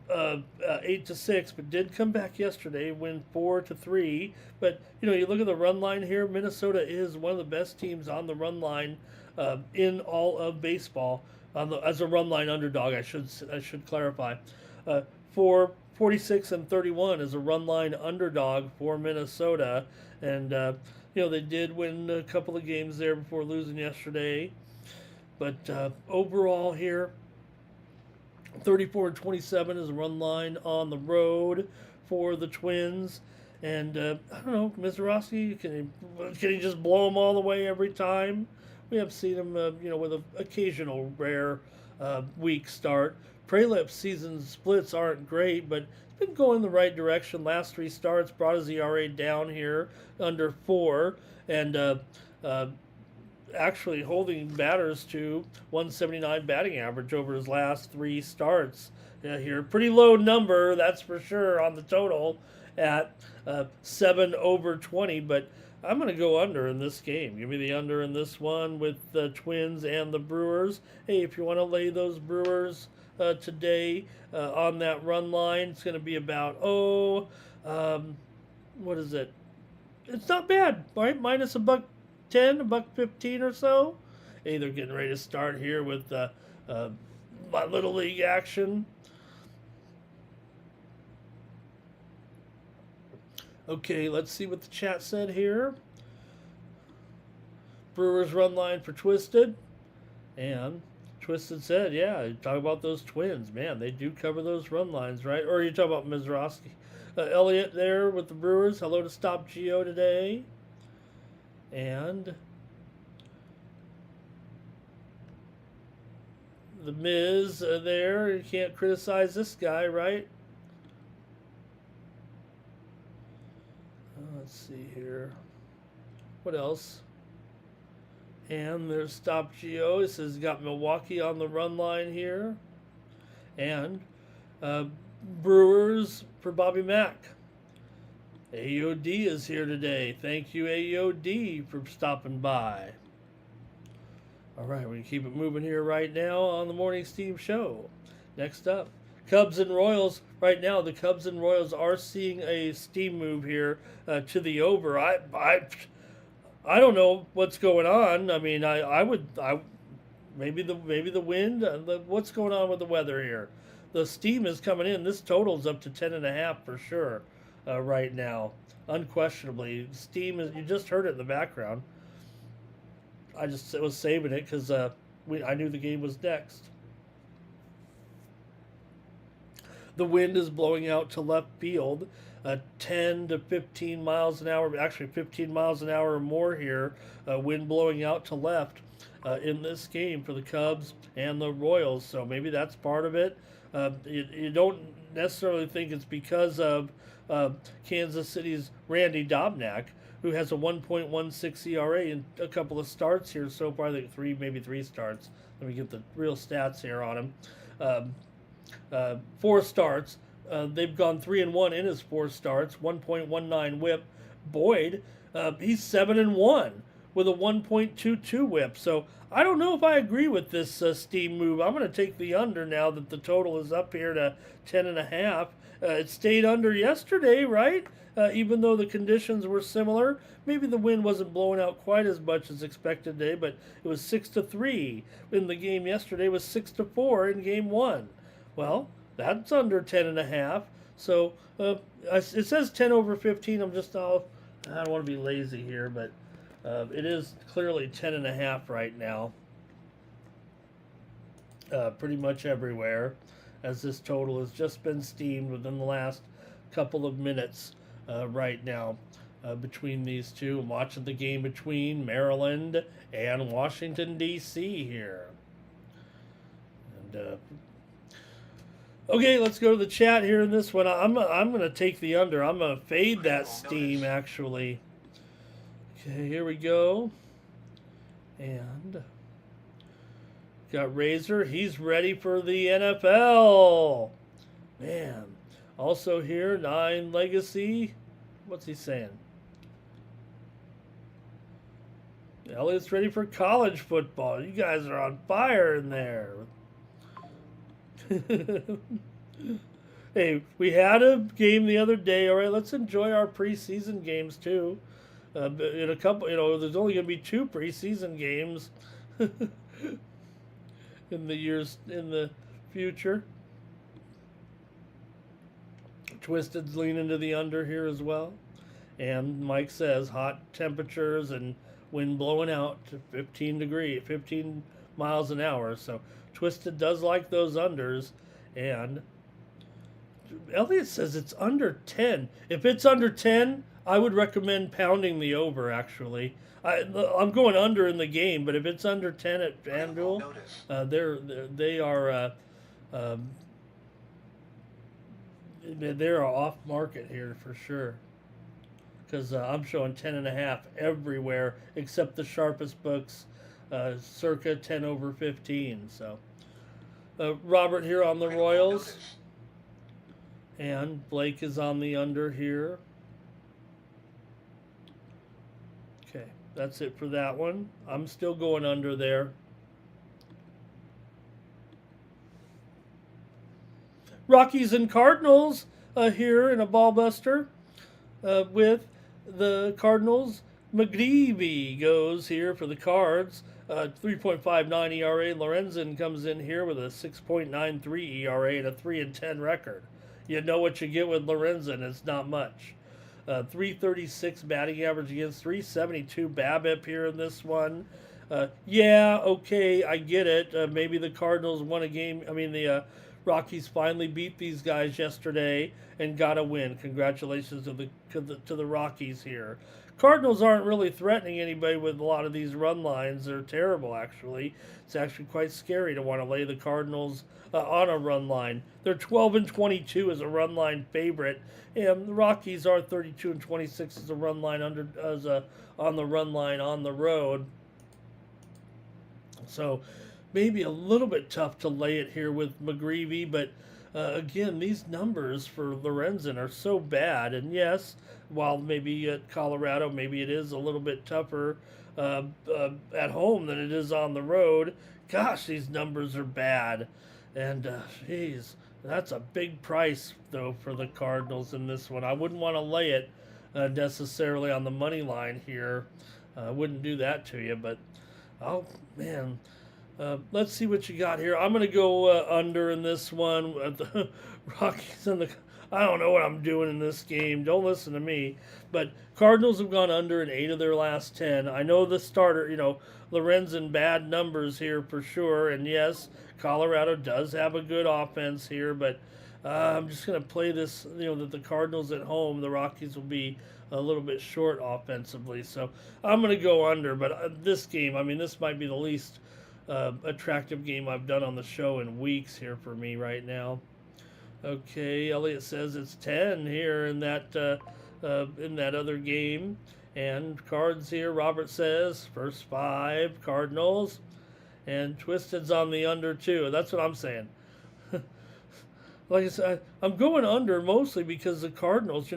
8-6, but did come back yesterday, win 4-3. But you know, you look at the run line here. Minnesota is one of the best teams on the run line in all of baseball. As a run line underdog, I should clarify. 46-31 is a run line underdog for Minnesota, and you know, they did win a couple of games there before losing yesterday. But overall here, 34-27 is a run line on the road for the Twins. And I don't know, Mizorowski, can he just blow them all the way every time? We have seen him, you know, with an occasional rare weak start. Prelip's season splits aren't great, but it's been going the right direction. Last 3 starts brought his ERA down here under 4, and actually holding batters to 179 batting average over his last 3 starts here. Pretty low number, that's for sure, on the total at 7/20, but I'm going to go under in this game. Give me the under in this one with the Twins and the Brewers. Hey, if you want to lay those Brewers today on that run line, it's going to be about, what is it? It's not bad, right? Minus $1.10, $1.15 or so. Hey, they're getting ready to start here with my Little League action. Okay, let's see what the chat said here. Brewers run line for Twisted. And Twisted said, yeah, talk about those Twins. Man, they do cover those run lines, right? Or you talk about Mizrowski. Elliot there with the Brewers. Hello to Stop Geo today. And the Miz there. You can't criticize this guy, right? Let's see here. What else? And there's Stop Geo. It says got Milwaukee on the run line here. And Brewers for Bobby Mack. AOD is here today. Thank you, AOD, for stopping by. All right, we're going to keep it moving here right now on the Morning Steam Show. Next up, Cubs and Royals. Right now, the Cubs and Royals are seeing a steam move here to the over. I don't know what's going on. I mean, maybe the wind. What's going on with the weather here? The steam is coming in. This total's up to 10.5 for sure right now, unquestionably. Steam is. You just heard it in the background. I just was saving it because I knew the game was next. The wind is blowing out to left field, 10 to 15 miles an hour, actually 15 miles an hour or more here. Wind blowing out to left in this game for the Cubs and the Royals. So maybe that's part of it. You don't necessarily think it's because of Kansas City's Randy Dobnak, who has a 1.16 ERA in a couple of starts here so far. I think maybe three starts. Let me get the real stats here on him. 4 starts. They've gone 3-1 in his 4 starts. 1.19 WHIP. Boyd, he's 7-1 with a 1.22 WHIP. So I don't know if I agree with this steam move. I'm going to take the under now that the total is up here to 10.5. It stayed under yesterday, right? Even though the conditions were similar. Maybe the wind wasn't blowing out quite as much as expected today, but it was 6-3 in the game yesterday. It was 6-4 in game 1. Well, that's under 10.5. So it says 10 over 15. I don't want to be lazy here, but it is clearly 10.5 right now. Pretty much everywhere, as this total has just been steamed within the last couple of minutes right now between these two. I'm watching the game between Maryland and Washington, D.C. here. And okay, let's go to the chat here in this one. I'm going to take the under. I'm going to fade that steam, actually. Okay, here we go. And got Razor. He's ready for the NFL. Man. Also here, 9 Legacy. What's he saying? Elliot's ready for college football. You guys are on fire in there. Hey, we had a game the other day. All right, let's enjoy our preseason games too. In a couple, there's only going to be 2 preseason games in the future. Twisted's leaning to the under here as well, and Mike says hot temperatures and wind blowing out to 15 miles an hour. So Twisted does like those unders, and Elliot says it's under 10. If it's under 10, I would recommend pounding the over, actually. I'm going under in the game, but if it's under 10 at FanDuel, they're off market here for sure. Because I'm showing 10.5 everywhere except the sharpest books, circa 10 over 15. So Robert here on the Royals. And Blake is on the under here. Okay, that's it for that one. I'm still going under there. Rockies and Cardinals here in a ball buster with the Cardinals. McGreevy goes here for the Cards. 3.59 ERA. Lorenzen comes in here with a 6.93 ERA and a 3-10 record. You know what you get with Lorenzen. It's not much. 336 batting average against 372 BABIP here in this one. Yeah, okay, I get it. Maybe the Cardinals won a game. I mean, the Rockies finally beat these guys yesterday and got a win. Congratulations to the Rockies here. Cardinals aren't really threatening anybody with a lot of these run lines. They're terrible, actually. It's actually quite scary to want to lay the Cardinals on a run line. They're 12-22 as a run line favorite, and the Rockies are 32-26 as a run line on the run line on the road. So maybe a little bit tough to lay it here with McGreevy, but again, these numbers for Lorenzen are so bad. And yes, while maybe at Colorado, maybe it is a little bit tougher at home than it is on the road. Gosh, these numbers are bad. And, geez, that's a big price, though, for the Cardinals in this one. I wouldn't want to lay it necessarily on the money line here. I wouldn't do that to you, but, oh, man. Let's see what you got here. I'm going to go under in this one. The Rockies and the... I don't know what I'm doing in this game. Don't listen to me. But Cardinals have gone under in 8 of their last 10. I know the starter, Lorenzen bad numbers here for sure. And yes, Colorado does have a good offense here. But I'm just going to play this, that the Cardinals at home, the Rockies will be a little bit short offensively. So I'm going to go under. But this game, this might be the least attractive game I've done on the show in weeks here for me right now. Okay, Elliot says it's 10 here in that other game. And cards here, Robert says first 5 Cardinals. And Twisted's on the under too. That's what I'm saying. Like I said, I'm going under mostly because the Cardinals,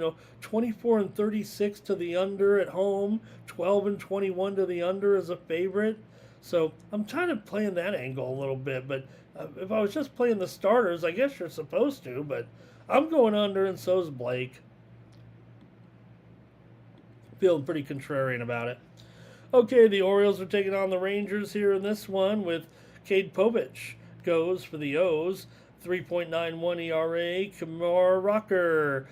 24-36 to the under at home, 12-21 to the under as a favorite. So I'm kind of playing that angle a little bit, but if I was just playing the starters, I guess you're supposed to, but I'm going under, and so's Blake. Feeling pretty contrarian about it. Okay, the Orioles are taking on the Rangers here in this one with Cade Povich goes for the O's. 3.91 ERA, Kamar Rocker.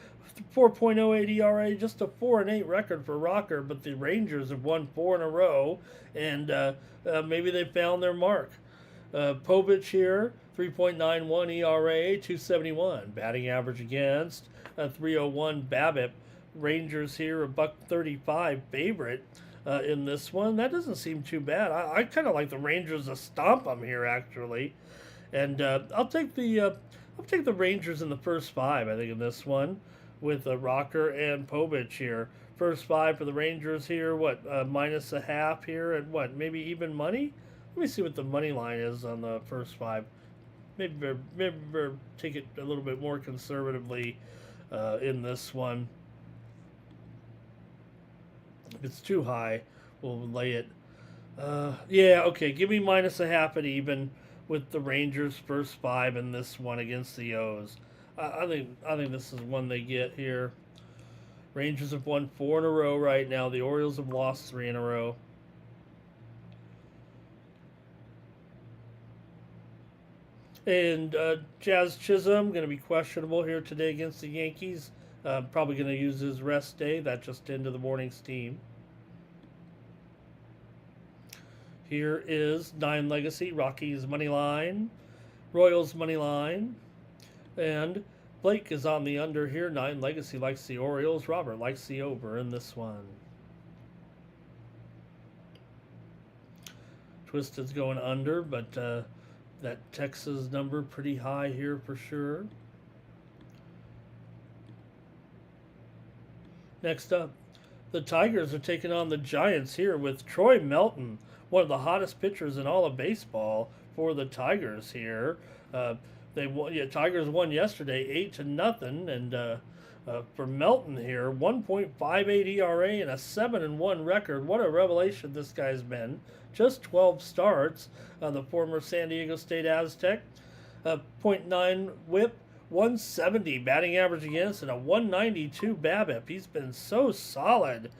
4.08 ERA, just a 4-8 record for Rocker, but the Rangers have won 4 in a row, and maybe they found their mark. Povich here, 3.91 ERA, 271 batting average against, 301 BABIP. Rangers here, a $1.35 favorite in this one. That doesn't seem too bad. I kind of like the Rangers to stomp them here, actually, and I'll take the Rangers in the first 5. I think in this one, with Rocker and Povich here. First 5 for the Rangers here. Minus a half here at maybe even money? Let me see what the money line is on the first 5. Maybe take it a little bit more conservatively in this one. If it's too high, we'll lay it. Yeah, okay. Give me minus a half at even with the Rangers' first 5 in this one against the O's. I think this is one they get here. Rangers have won 4 in a row right now. The Orioles have lost 3 in a row. And Jazz Chisholm going to be questionable here today against the Yankees. Probably going to use his rest day. That just into the morning's team. Here is 9 Legacy, Rockies money line, Royals money line, and Blake is on the under here. 9 Legacy likes the Orioles. Robert likes the over in this one. Twisted's going under, but that Texas number pretty high here for sure. Next up, the Tigers are taking on the Giants here with Troy Melton, one of the hottest pitchers in all of baseball for the Tigers here. They won. Yeah, Tigers won yesterday, 8-0, and for Melton here, 1.58 ERA and a 7-1 record. What a revelation this guy's been. Just 12 starts. The former San Diego State Aztec, .9 WHIP, 170 batting average against, and a 192 BABIP. He's been so solid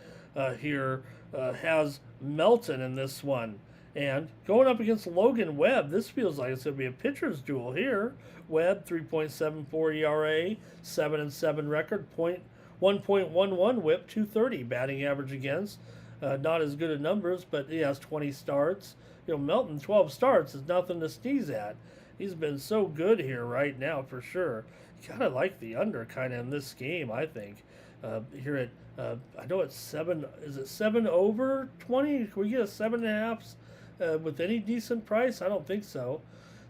here. Has Melton in this one. And going up against Logan Webb, this feels like it's going to be a pitcher's duel here. Webb, 3.74 ERA, 7-7 record, 1.11 WHIP, 230 batting average against. Not as good at numbers, but he has 20 starts. Melton, 12 starts is nothing to sneeze at. He's been so good here right now for sure. You gotta like the under kind of in this game, I think. Here at, I know it's 7. Is it 7 over 20? Can we get a 7.5? With any decent price? I don't think so.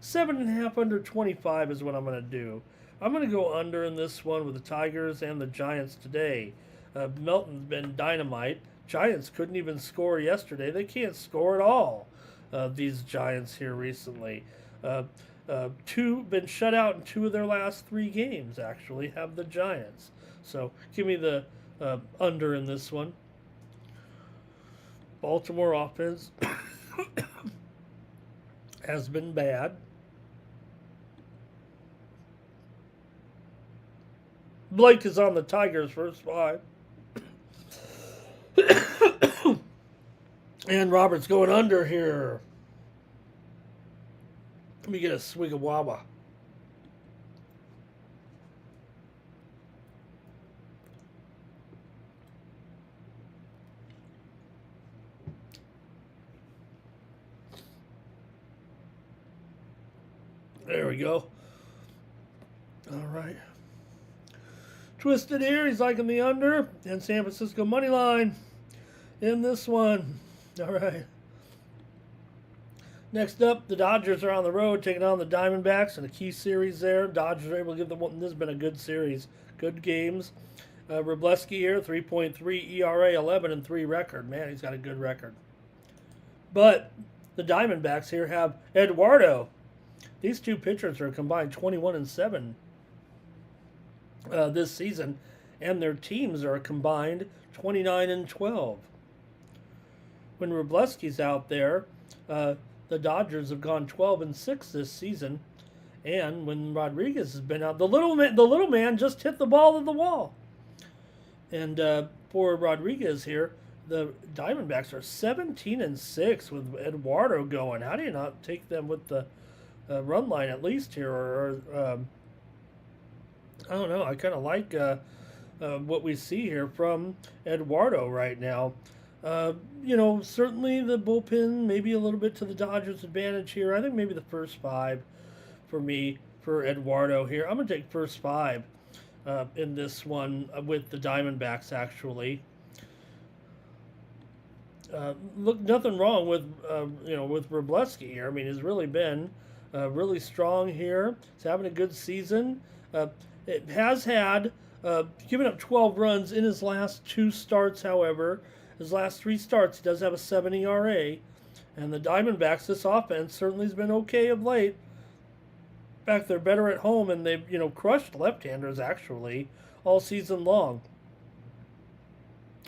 7.5 under 25 is what I'm going to do. I'm going to go under in this one with the Tigers and the Giants today. Melton's been dynamite. Giants couldn't even score yesterday. They can't score at all, these Giants here recently. Been shut out in 2 of their last 3 games, actually, have the Giants. So give me the under in this one. Baltimore offense has been bad. Blake is on the Tigers first 5. And Robert's going under here. Let me get a swig of Wawa. There we go. All right. Twisted here. He's liking the under. And San Francisco money line in this one. All right. Next up, the Dodgers are on the road taking on the Diamondbacks in a key series there. Dodgers are able to give them one. This has been a good series. Good games. Wroblewski here, 3.3 ERA, 11-3 record. Man, he's got a good record. But the Diamondbacks here have Eduardo. These 2 pitchers are combined 21-7 this season, and their teams are combined 29-12. When Wroblewski's out there, the Dodgers have gone 12-6 this season, and when Rodriguez has been out, the little man just hit the ball at the wall. And for Rodriguez here, the Diamondbacks are 17-6 with Eduardo going. How do you not take them with the run line at least here? Or I don't know. I kind of like what we see here from Eduardo right now. Certainly the bullpen maybe a little bit to the Dodgers' advantage here. I think maybe the first 5 for me for Eduardo here. I'm going to take first 5 in this one with the Diamondbacks, actually. Look, nothing wrong with, with Wroblewski here. I mean, he's really been really strong here. He's having a good season. It has had, given up 12 runs in his last 2 starts, however. His last 3 starts, he does have a 7 ERA. And the Diamondbacks, this offense certainly has been okay of late. In fact, they're better at home, and they've, crushed left-handers, actually, all season long.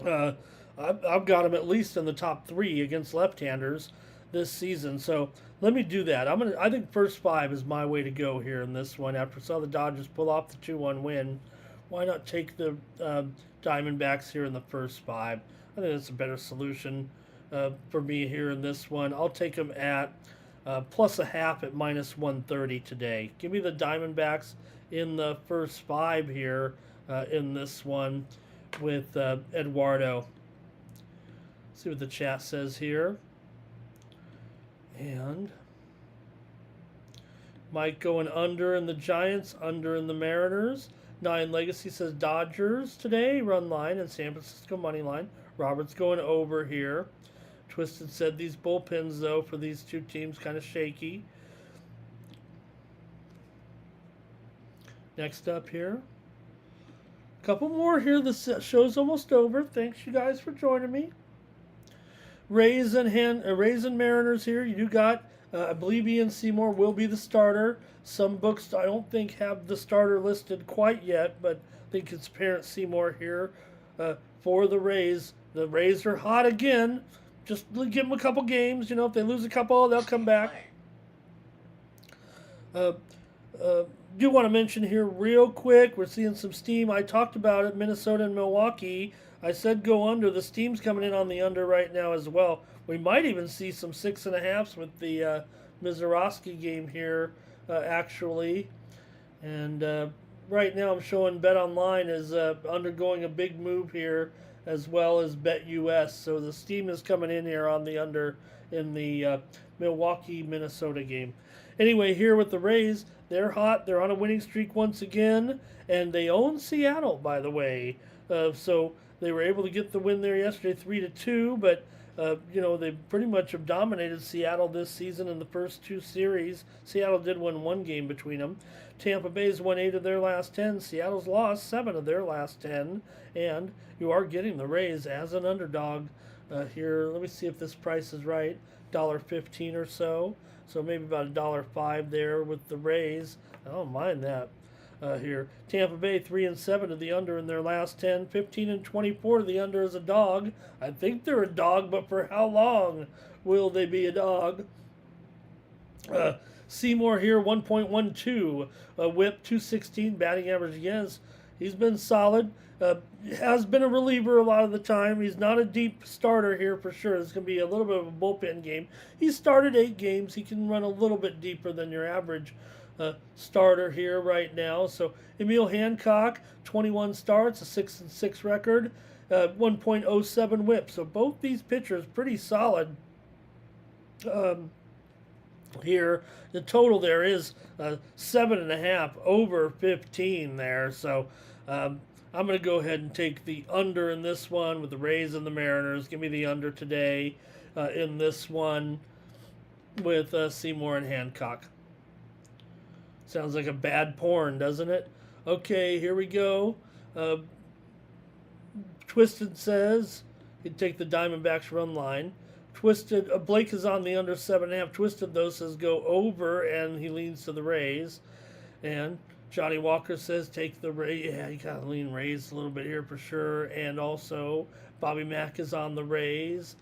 I've got him at least in the top 3 against left-handers this season. So let me do that. I think first 5 is my way to go here in this one. After I saw the Dodgers pull off the 2-1 win, why not take the Diamondbacks here in the first 5? I think that's a better solution for me here in this one. I'll take them at plus a half at -130 today. Give me the Diamondbacks in the first 5 here in this one with Eduardo. See what the chat says here. And Mike going under in the Giants, under in the Mariners. 9 Legacy says Dodgers today, run line, and San Francisco money line. Robert's going over here. Twisted said these bullpens, though, for these 2 teams kind of shaky. Next up here. A couple more here. The show's almost over. Thanks, you guys, for joining me. Rays and Mariners here. You got I believe Ian Seymour will be the starter. Some books I don't think have the starter listed quite yet, but I think it's apparent Seymour here for the Rays. The Rays are hot again. Just give them a couple games. If they lose a couple, they'll come back. Do want to mention here real quick, we're seeing some steam. I talked about it, Minnesota and Milwaukee. I said go under. The steam's coming in on the under right now as well. We might even see some 6.5s with the Mizorowski game here, actually. And right now I'm showing BetOnline is undergoing a big move here, as well as BetUS. So the steam is coming in here on the under in the Milwaukee-Minnesota game. Anyway, here with the Rays, they're hot. They're on a winning streak once again, and they own Seattle, by the way. So they were able to get the win there yesterday, 3-2. But they pretty much have dominated Seattle this season in the first two series. Seattle did win one game between them. Tampa Bay's won 8 of their last 10. Seattle's lost 7 of their last 10, and you are getting the Rays as an underdog here. Let me see if this price is right. $1.15 or so. So maybe about $1.05 there with the Rays. I don't mind that here. Tampa Bay 3-7 to the under in their last 10. 15-24 to the under as a dog. I think they're a dog, but for how long will they be a dog? Seymour here 1.12. Whip 216 batting average against. He's been solid. Has been a reliever a lot of the time. He's not a deep starter here for sure. It's going to be a little bit of a bullpen game. He started 8 games. He can run a little bit deeper than your average starter here right now. So Emil Hancock, 21 starts, a 6-6 record, 1.07 whip. So both these pitchers pretty solid. Here, the total there is 7.5 over 15 there. So I'm going to go ahead and take the under in this one with the Rays and the Mariners. Give me the under today in this one with Seymour and Hancock. Sounds like a bad porn, doesn't it? Okay, here we go. Twisted says he'd take the Diamondbacks run line. Twisted, Blake is on the under 7.5. Twisted, though, says go over, and he leans to the Rays. And Johnny Walker says take the Rays. Yeah, you got to lean Rays a little bit here for sure. And also, Bobby Mack is on the Rays.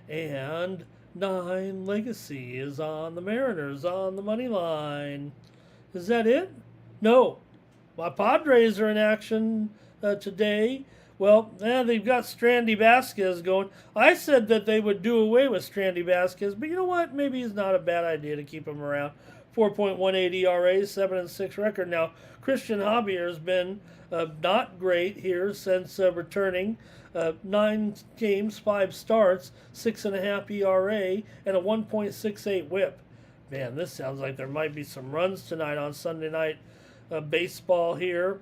And 9 Legacy is on the Mariners on the money line. Is that it? No. My Padres are in action today. Well, they've got Strandy Vasquez going. I said that they would do away with Strandy Vasquez, but you know what? Maybe it's not a bad idea to keep him around. 4.18 ERA, 7-6 record. Now, Christian Javier has been not great here since returning. 9 games, 5 starts, 6.5 ERA, and a 1.68 whip. Man, this sounds like there might be some runs tonight on Sunday night baseball here.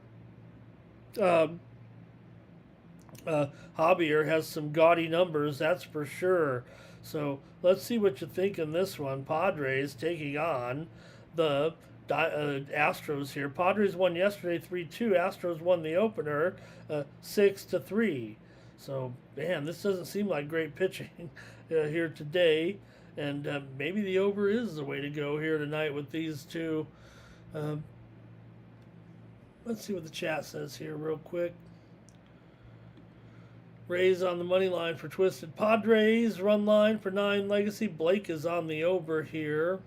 Javier has some gaudy numbers, that's for sure. So let's see what you think in this one. Padres taking on the Astros here. Padres won yesterday 3-2. Astros won the opener 6-3. So, man, this doesn't seem like great pitching here today. And maybe the over is the way to go here tonight with these two. Let's see what the chat says here real quick. Rays on the money line for Twisted. Padres run line for 9 Legacy. Blake is on the over here.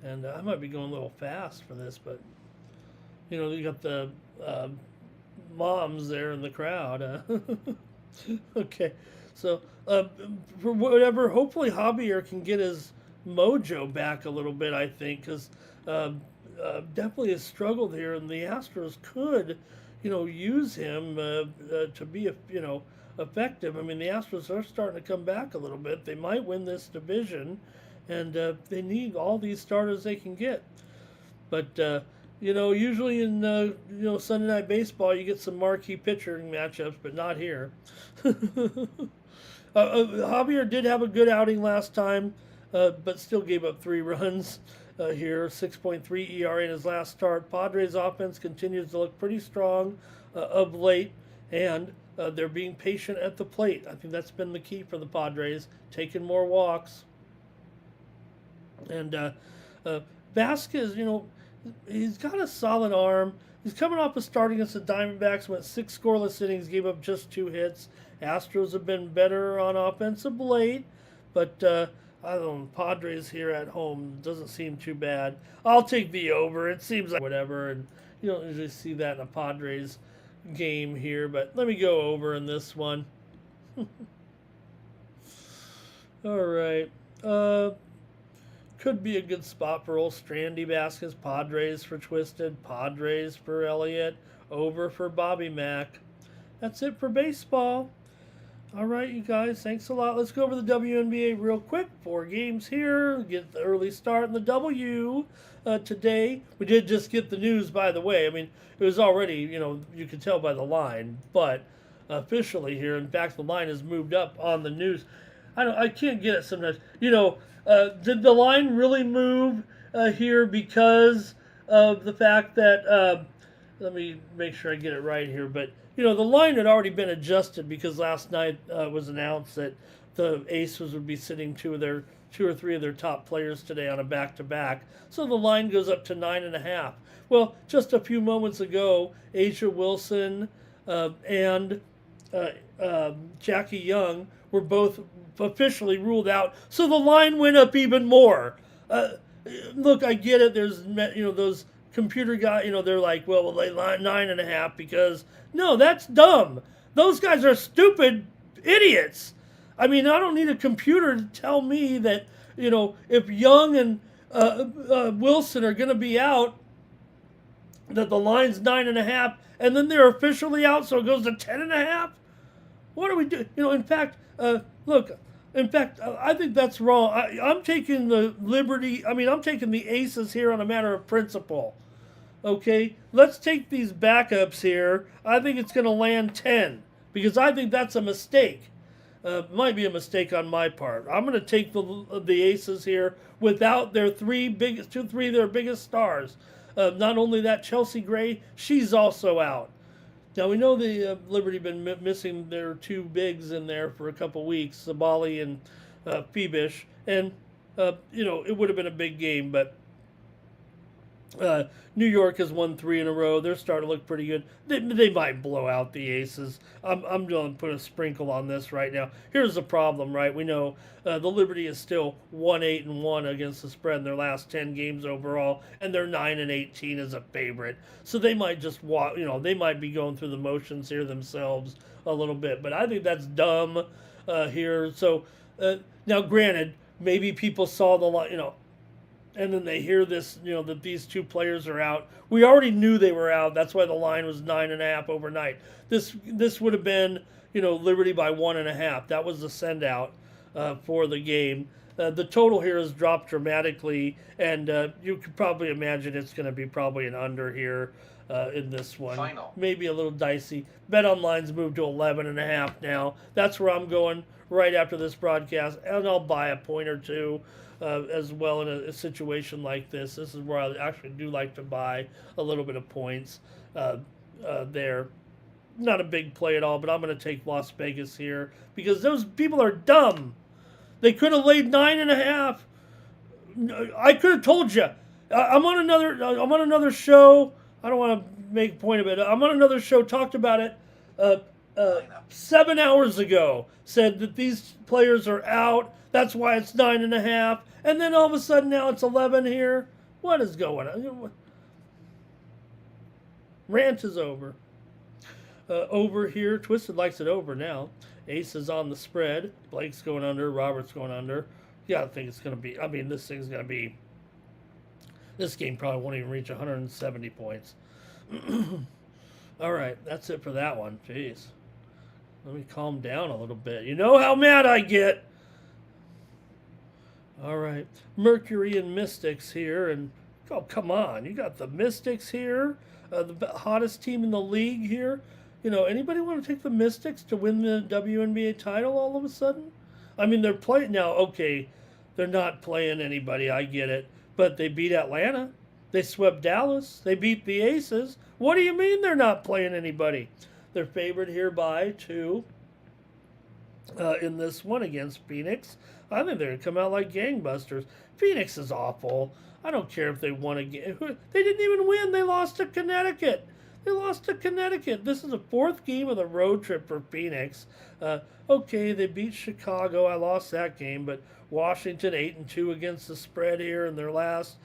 And I might be going a little fast for this, but, you got the moms there in the crowd. Okay. So, for whatever, hopefully Javier can get his mojo back a little bit, I think, because definitely has struggled here, and the Astros could, use him to be, effective. I mean, the Astros are starting to come back a little bit. They might win this division, and they need all these starters they can get. But, usually in, Sunday Night Baseball, you get some marquee pitching matchups, but not here. Javier did have a good outing last time, but still gave up 3 runs here, 6.3 ERA in his last start. Padres offense continues to look pretty strong of late, and they're being patient at the plate. I think that's been the key for the Padres, taking more walks. And Vasquez, he's got a solid arm. He's coming off a start against the Diamondbacks, went 6 scoreless innings, gave up just 2 hits. Astros have been better on offense of late, but I don't know, Padres here at home doesn't seem too bad. I'll take the over. It seems like whatever, and you don't usually see that in a Padres game here, but let me go over in this one. All right. Could be a good spot for old Strandy Vasquez. Padres for Twisted. Padres for Elliott. Over for Bobby Mack. That's it for baseball. All right, you guys. Thanks a lot. Let's go over the WNBA real quick. 4 games here. Get the early start in the W today. We did just get the news, by the way. I mean, it was already, you could tell by the line. But officially here, in fact, the line has moved up on the news. I can't get it sometimes. Did the line really move here because of the fact that, let me make sure I get it right here, but, the line had already been adjusted because last night was announced that the Aces would be sitting 2 or 3 of their top players today on a back-to-back. So the line goes up to 9.5. Well, just a few moments ago, Asia Wilson and Jackie Young were both officially ruled out, so the line went up even more. Look, I get it. There's those computer guys. They're like, well, they line 9.5 because no, that's dumb. Those guys are stupid idiots. I mean, I don't need a computer to tell me that if Young and Wilson are going to be out, that the line's 9.5, and then they're officially out, so it goes to 10.5. What do we do? In fact, look. In fact, I think that's wrong. I'm taking the liberty. I'm taking the Aces here on a matter of principle. Okay, let's take these backups here. I think it's going to land 10 because I think that's a mistake. Might be a mistake on my part. I'm going to take the Aces here without their 3 of their biggest stars. Not only that, Chelsea Gray, she's also out. Now, we know the Liberty been missing their 2 bigs in there for a couple weeks, Sabali and Phoebish, and, it would have been a big game, but New York has won 3 in a row. They're starting to look pretty good. They might blow out the Aces. I'm going to put a sprinkle on this right now. Here's the problem, right? We know the Liberty is still 1-8-1 against the spread in their last 10 games overall, and they're 9-18 as a favorite. So they might just they might be going through the motions here themselves a little bit. But I think that's dumb here. So now, granted, maybe people saw the line, and then they hear this, that these 2 players are out. We already knew they were out. That's why the line was 9.5 overnight. This would have been, Liberty by 1.5. That was the send out for the game. The total here has dropped dramatically, and you could probably imagine it's going to be probably an under here in this one. Final. Maybe a little dicey. Bet Online's moved to 11.5 now. That's where I'm going right after this broadcast, and I'll buy a point or 2. As well in a situation like this. This is where I actually do like to buy a little bit of points there. Not a big play at all, but I'm going to take Las Vegas here because those people are dumb. They could have laid 9.5. I could have told you. I'm on another show. I don't want to make a point of it. I'm on another show. Talked about it 7 hours ago. Said that these players are out. That's why it's 9.5. And then all of a sudden now it's 11 here. What is going on? Rant is over. Over here. Twisted likes it over now. Ace is on the spread. Blake's going under. Robert's going under. Yeah, I think it's going to be. This thing's going to be. This game probably won't even reach 170 points. All right. That's it for that one. Jeez. Let me calm down a little bit. You know how mad I get. All right, Mercury and Mystics here, and oh, come on, you got the Mystics here, the hottest team in the league here. Anybody want to take the Mystics to win the WNBA title all of a sudden? They're playing now. Okay, they're not playing anybody. I get it, but they beat Atlanta. They swept Dallas. They beat the Aces. What do you mean they're not playing anybody? They're favored here by 2. in this one against Phoenix. I think they're going to come out like gangbusters. Phoenix is awful. I don't care if they won a game. They didn't even win. They lost to Connecticut. They lost to Connecticut. This is the fourth game of the road trip for Phoenix. Okay, they beat Chicago. I lost that game, but Washington 8-2 against the spread here in their last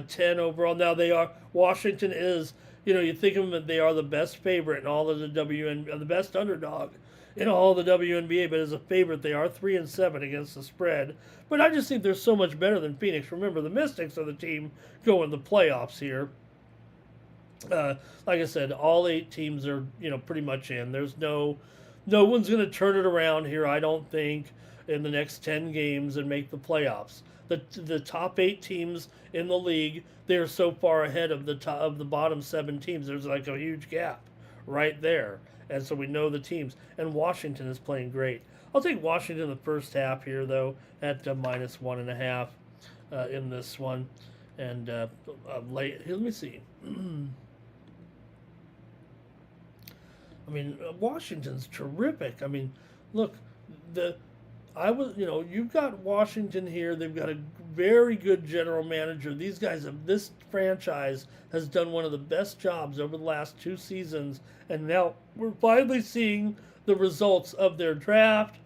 10 overall. Now Washington is, you think of them, they are the best favorite in all of the the best underdog in all the WNBA, but as a favorite, they are 3-7 against the spread. But I just think they're so much better than Phoenix. Remember, the Mystics are the team going the playoffs here. Like I said, all 8 teams are, pretty much in. There's no one's going to turn it around here, I don't think, in the next 10 games and make the playoffs. The top 8 teams in the league, they're so far ahead of the bottom 7 teams. There's like a huge gap right there. And so we know the teams. And Washington is playing great. I'll take Washington in the first half here, though, at -1.5 in this one. And late, here, let me see. I mean, Washington's terrific. I mean, look, you've got Washington here. They've got a very good general manager. This franchise has done one of the best jobs over the last 2 seasons, and now we're finally seeing the results of their draft.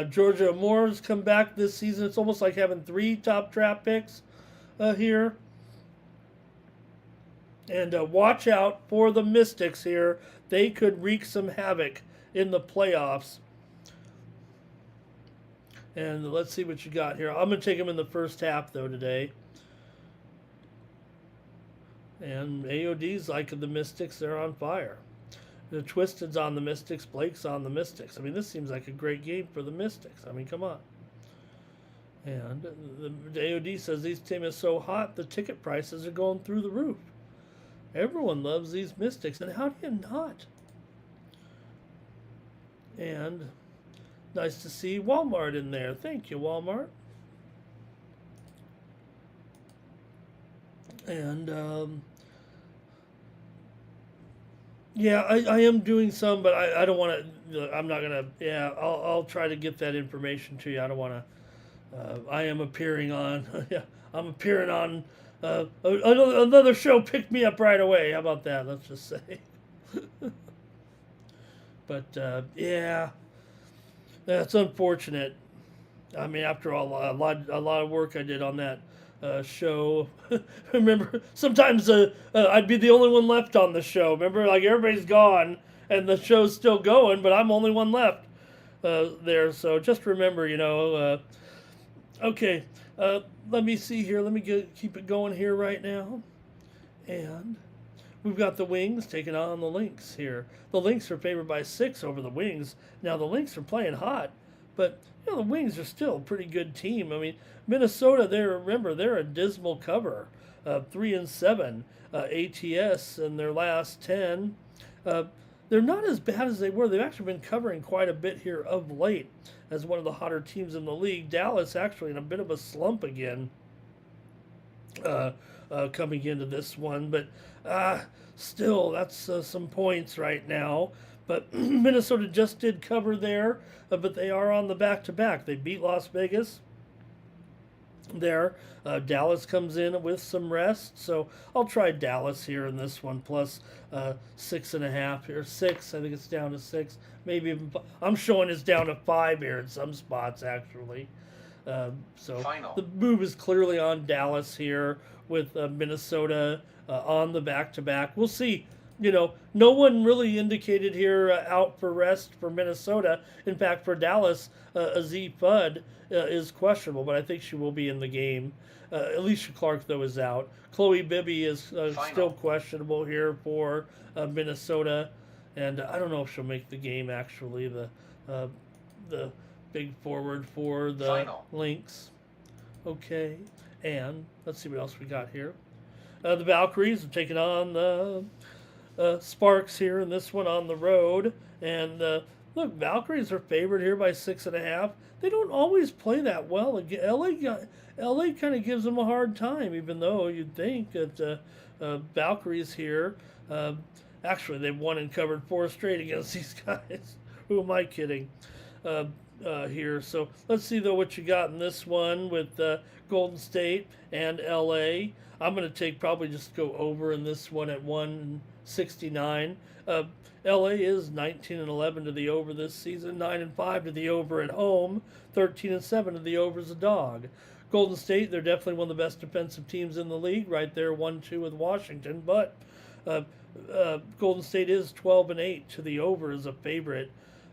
Georgia Moore's come back this season. It's almost like having 3 top draft picks here. And watch out for the Mystics here. They could wreak some havoc in the playoffs. And let's see what you got here. I'm going to take them in the first half, though, today. And AOD's like the Mystics. They're on fire. The Twisted's on the Mystics. Blake's on the Mystics. I mean, this seems like a great game for the Mystics. I mean, come on. And the AOD says these team is so hot, the ticket prices are going through the roof. Everyone loves these Mystics, and how do you not? And nice to see Walmart in there. Thank you, Walmart. And yeah, I am doing some, but I don't want to. I'm not gonna. Yeah, I'll try to get that information to you. I don't want to. I am appearing on. Yeah, I'm appearing on. Another show picked me up right away. How about that? Let's just say. But yeah, that's unfortunate. I mean, after all, a lot of work I did on that show. Remember, sometimes I'd be the only one left on the show. Remember, like everybody's gone and the show's still going, but I'm only one left there. So just remember, okay. Let me see here. Let me keep it going here right now. And we've got the Wings taking on the Lynx here. The Lynx are favored by 6 over the Wings. Now, the Lynx are playing hot, but the Wings are still a pretty good team. I mean, Minnesota, they're a dismal cover. 3-7 ATS in their last 10. They're not as bad as they were. They've actually been covering quite a bit here of late as one of the hotter teams in the league. Dallas actually in a bit of a slump again coming into this one. But still, that's some points right now. But Minnesota just did cover there, but they are on the back-to-back. They beat Las Vegas there. Dallas comes in with some rest, so I'll try Dallas here in this one, plus 6.5 here. 6, I think it's down to 6. Maybe even, I'm showing it's down to 5 here in some spots, actually. So Final. The move is clearly on Dallas here with Minnesota on the back-to-back. We'll see. No one really indicated here out for rest for Minnesota. In fact, for Dallas, Azee Fudd is questionable, but I think she will be in the game. Alicia Clark, though, is out. Chloe Bibby is still questionable here for Minnesota, and I don't know if she'll make the game, actually, the big forward for the Lynx. Okay, and let's see what else we got here. The Valkyries have taken on the Sparks here in this one on the road. And look, Valkyries are favored here by 6.5. They don't always play that well. LA kind of gives them a hard time, even though you'd think that Valkyries here, actually they've won and covered 4 straight against these guys. Who am I kidding here? So let's see, though, what you got in this one with Golden State and LA. I'm going to probably just go over in this one at 169. LA is 19-11 to the over this season, 9-5 to the over at home, 13-7 to the over as a dog. Golden State, they're definitely one of the best defensive teams in the league, right there, 1-2 with Washington. But Golden State is 12-8 to the over as a favorite.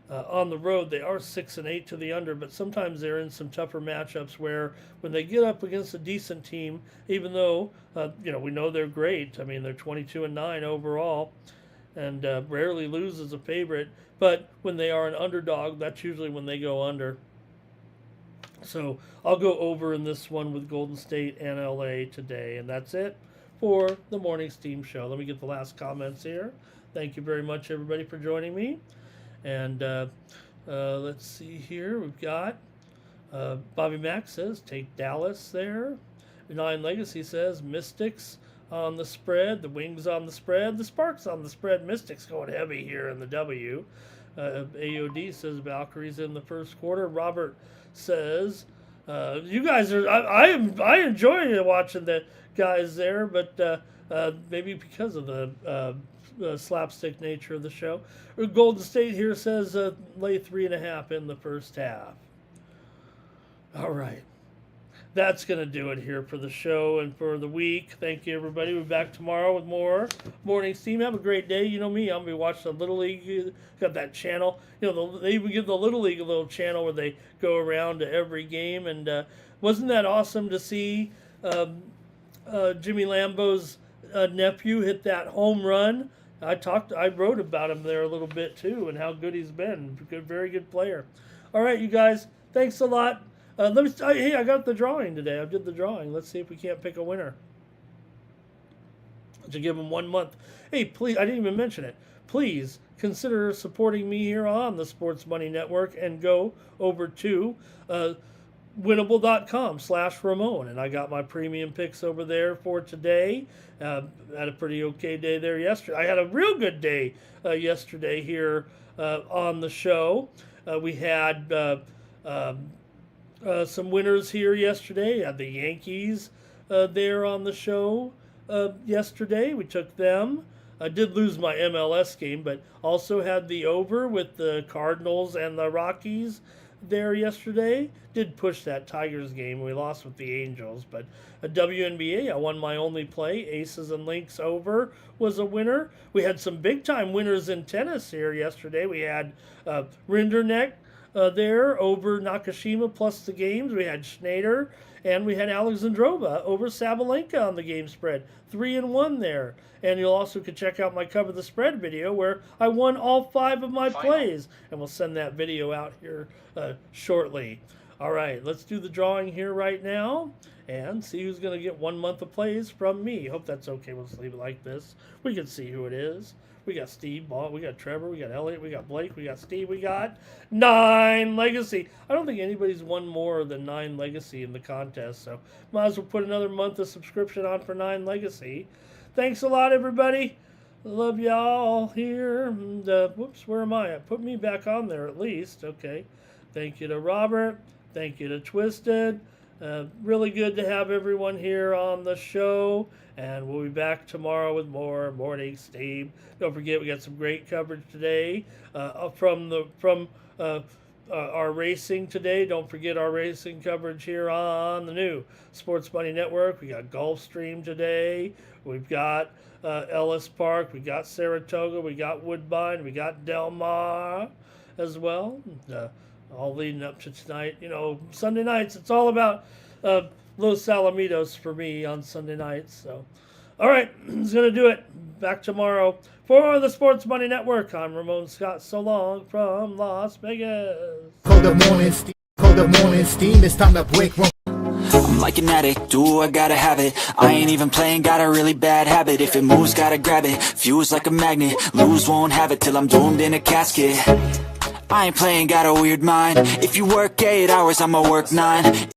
On the road, they are 6-8 to the under, but sometimes they're in some tougher matchups where when they get up against a decent team, even though we know they're great. I mean, they're 22-9 overall, and rarely lose as a favorite. But when they are an underdog, that's usually when they go under. So I'll go over in this one with Golden State and LA today, and that's it for the Morning Steam Show. Let me get the last comments here. Thank you very much, everybody, for joining me. And let's see here. We've got Bobby Mack says, take Dallas there. Nine Legacy says, Mystics on the spread. The Wings on the spread. The Sparks on the spread. Mystics going heavy here in the W. AOD says, Valkyries in the first quarter. Robert says, you guys are, I enjoy watching the guys there, but maybe because of the slapstick nature of the show. Golden State here says lay 3.5 in the first half. All right. That's going to do it here for the show and for the week. Thank you, everybody. We'll be back tomorrow with more Morning Steam. Have a great day. You know me. I'm going to be watching the Little League. Got that channel. They even give the Little League a little channel where they go around to every game. And wasn't that awesome to see Jimmy Lambeau's nephew hit that home run? I wrote about him there a little bit too, and how good he's been. Very good player. All right, you guys. Thanks a lot. Hey, I got the drawing today. I did the drawing. Let's see if we can't pick a winner. To give them 1 month. Hey, please, I didn't even mention it. Please consider supporting me here on the Sports Money Network and go over to winnable.com/Ramon. And I got my premium picks over there for today. Had a pretty okay day there yesterday. I had a real good day yesterday here on the show. We had some winners here yesterday. Had the Yankees there on the show yesterday. We took them. I did lose my MLS game, but also had the over with the Cardinals and the Rockies there yesterday. Did push that Tigers game. We lost with the Angels, but a WNBA, I won my only play. Aces and Lynx over was a winner. We had some big-time winners in tennis here yesterday. We had Rinderknecht there over Nakashima plus the games. We had Schneider, and we had Alexandrova over Sabalenka on the game spread. 3-1 there. And you'll also could check out my Cover the Spread video where I won all 5 of my plays. And we'll send that video out here shortly. All right, let's do the drawing here right now and see who's going to get 1 month of plays from me. Hope that's okay. We'll just leave it like this. We can see who it is. We got Steve, we got Trevor, we got Elliot, we got Blake, we got Steve, we got 9 Legacy. I don't think anybody's won more than 9 Legacy in the contest, so might as well put another month of subscription on for 9 Legacy. Thanks a lot, everybody. Love y'all here. And, whoops, where am I? Put me back on there at least. Okay. Thank you to Robert. Thank you to Twisted. Really good to have everyone here on the show. And we'll be back tomorrow with more Morning Steam. Don't forget, we got some great coverage today from our racing today. Don't forget our racing coverage here on the new Sports Money Network. We got Gulfstream today. We've got Ellis Park. We got Saratoga. We got Woodbine. We got Del Mar as well. All leading up to tonight. Sunday nights, it's all about Los Alamitos for me on Sunday nights. So, all right, it's going to do it. Back tomorrow for the Sports Money Network. I'm Ramon Scott. So long from Las Vegas. Call the morning steam. It's time to break one. I'm like an addict, do I gotta have it. I ain't even playing, got a really bad habit. If it moves, gotta grab it, fuse like a magnet. Lose, won't have it till I'm doomed in a casket. I ain't playing, got a weird mind. If you work 8 hours, I'ma work 9.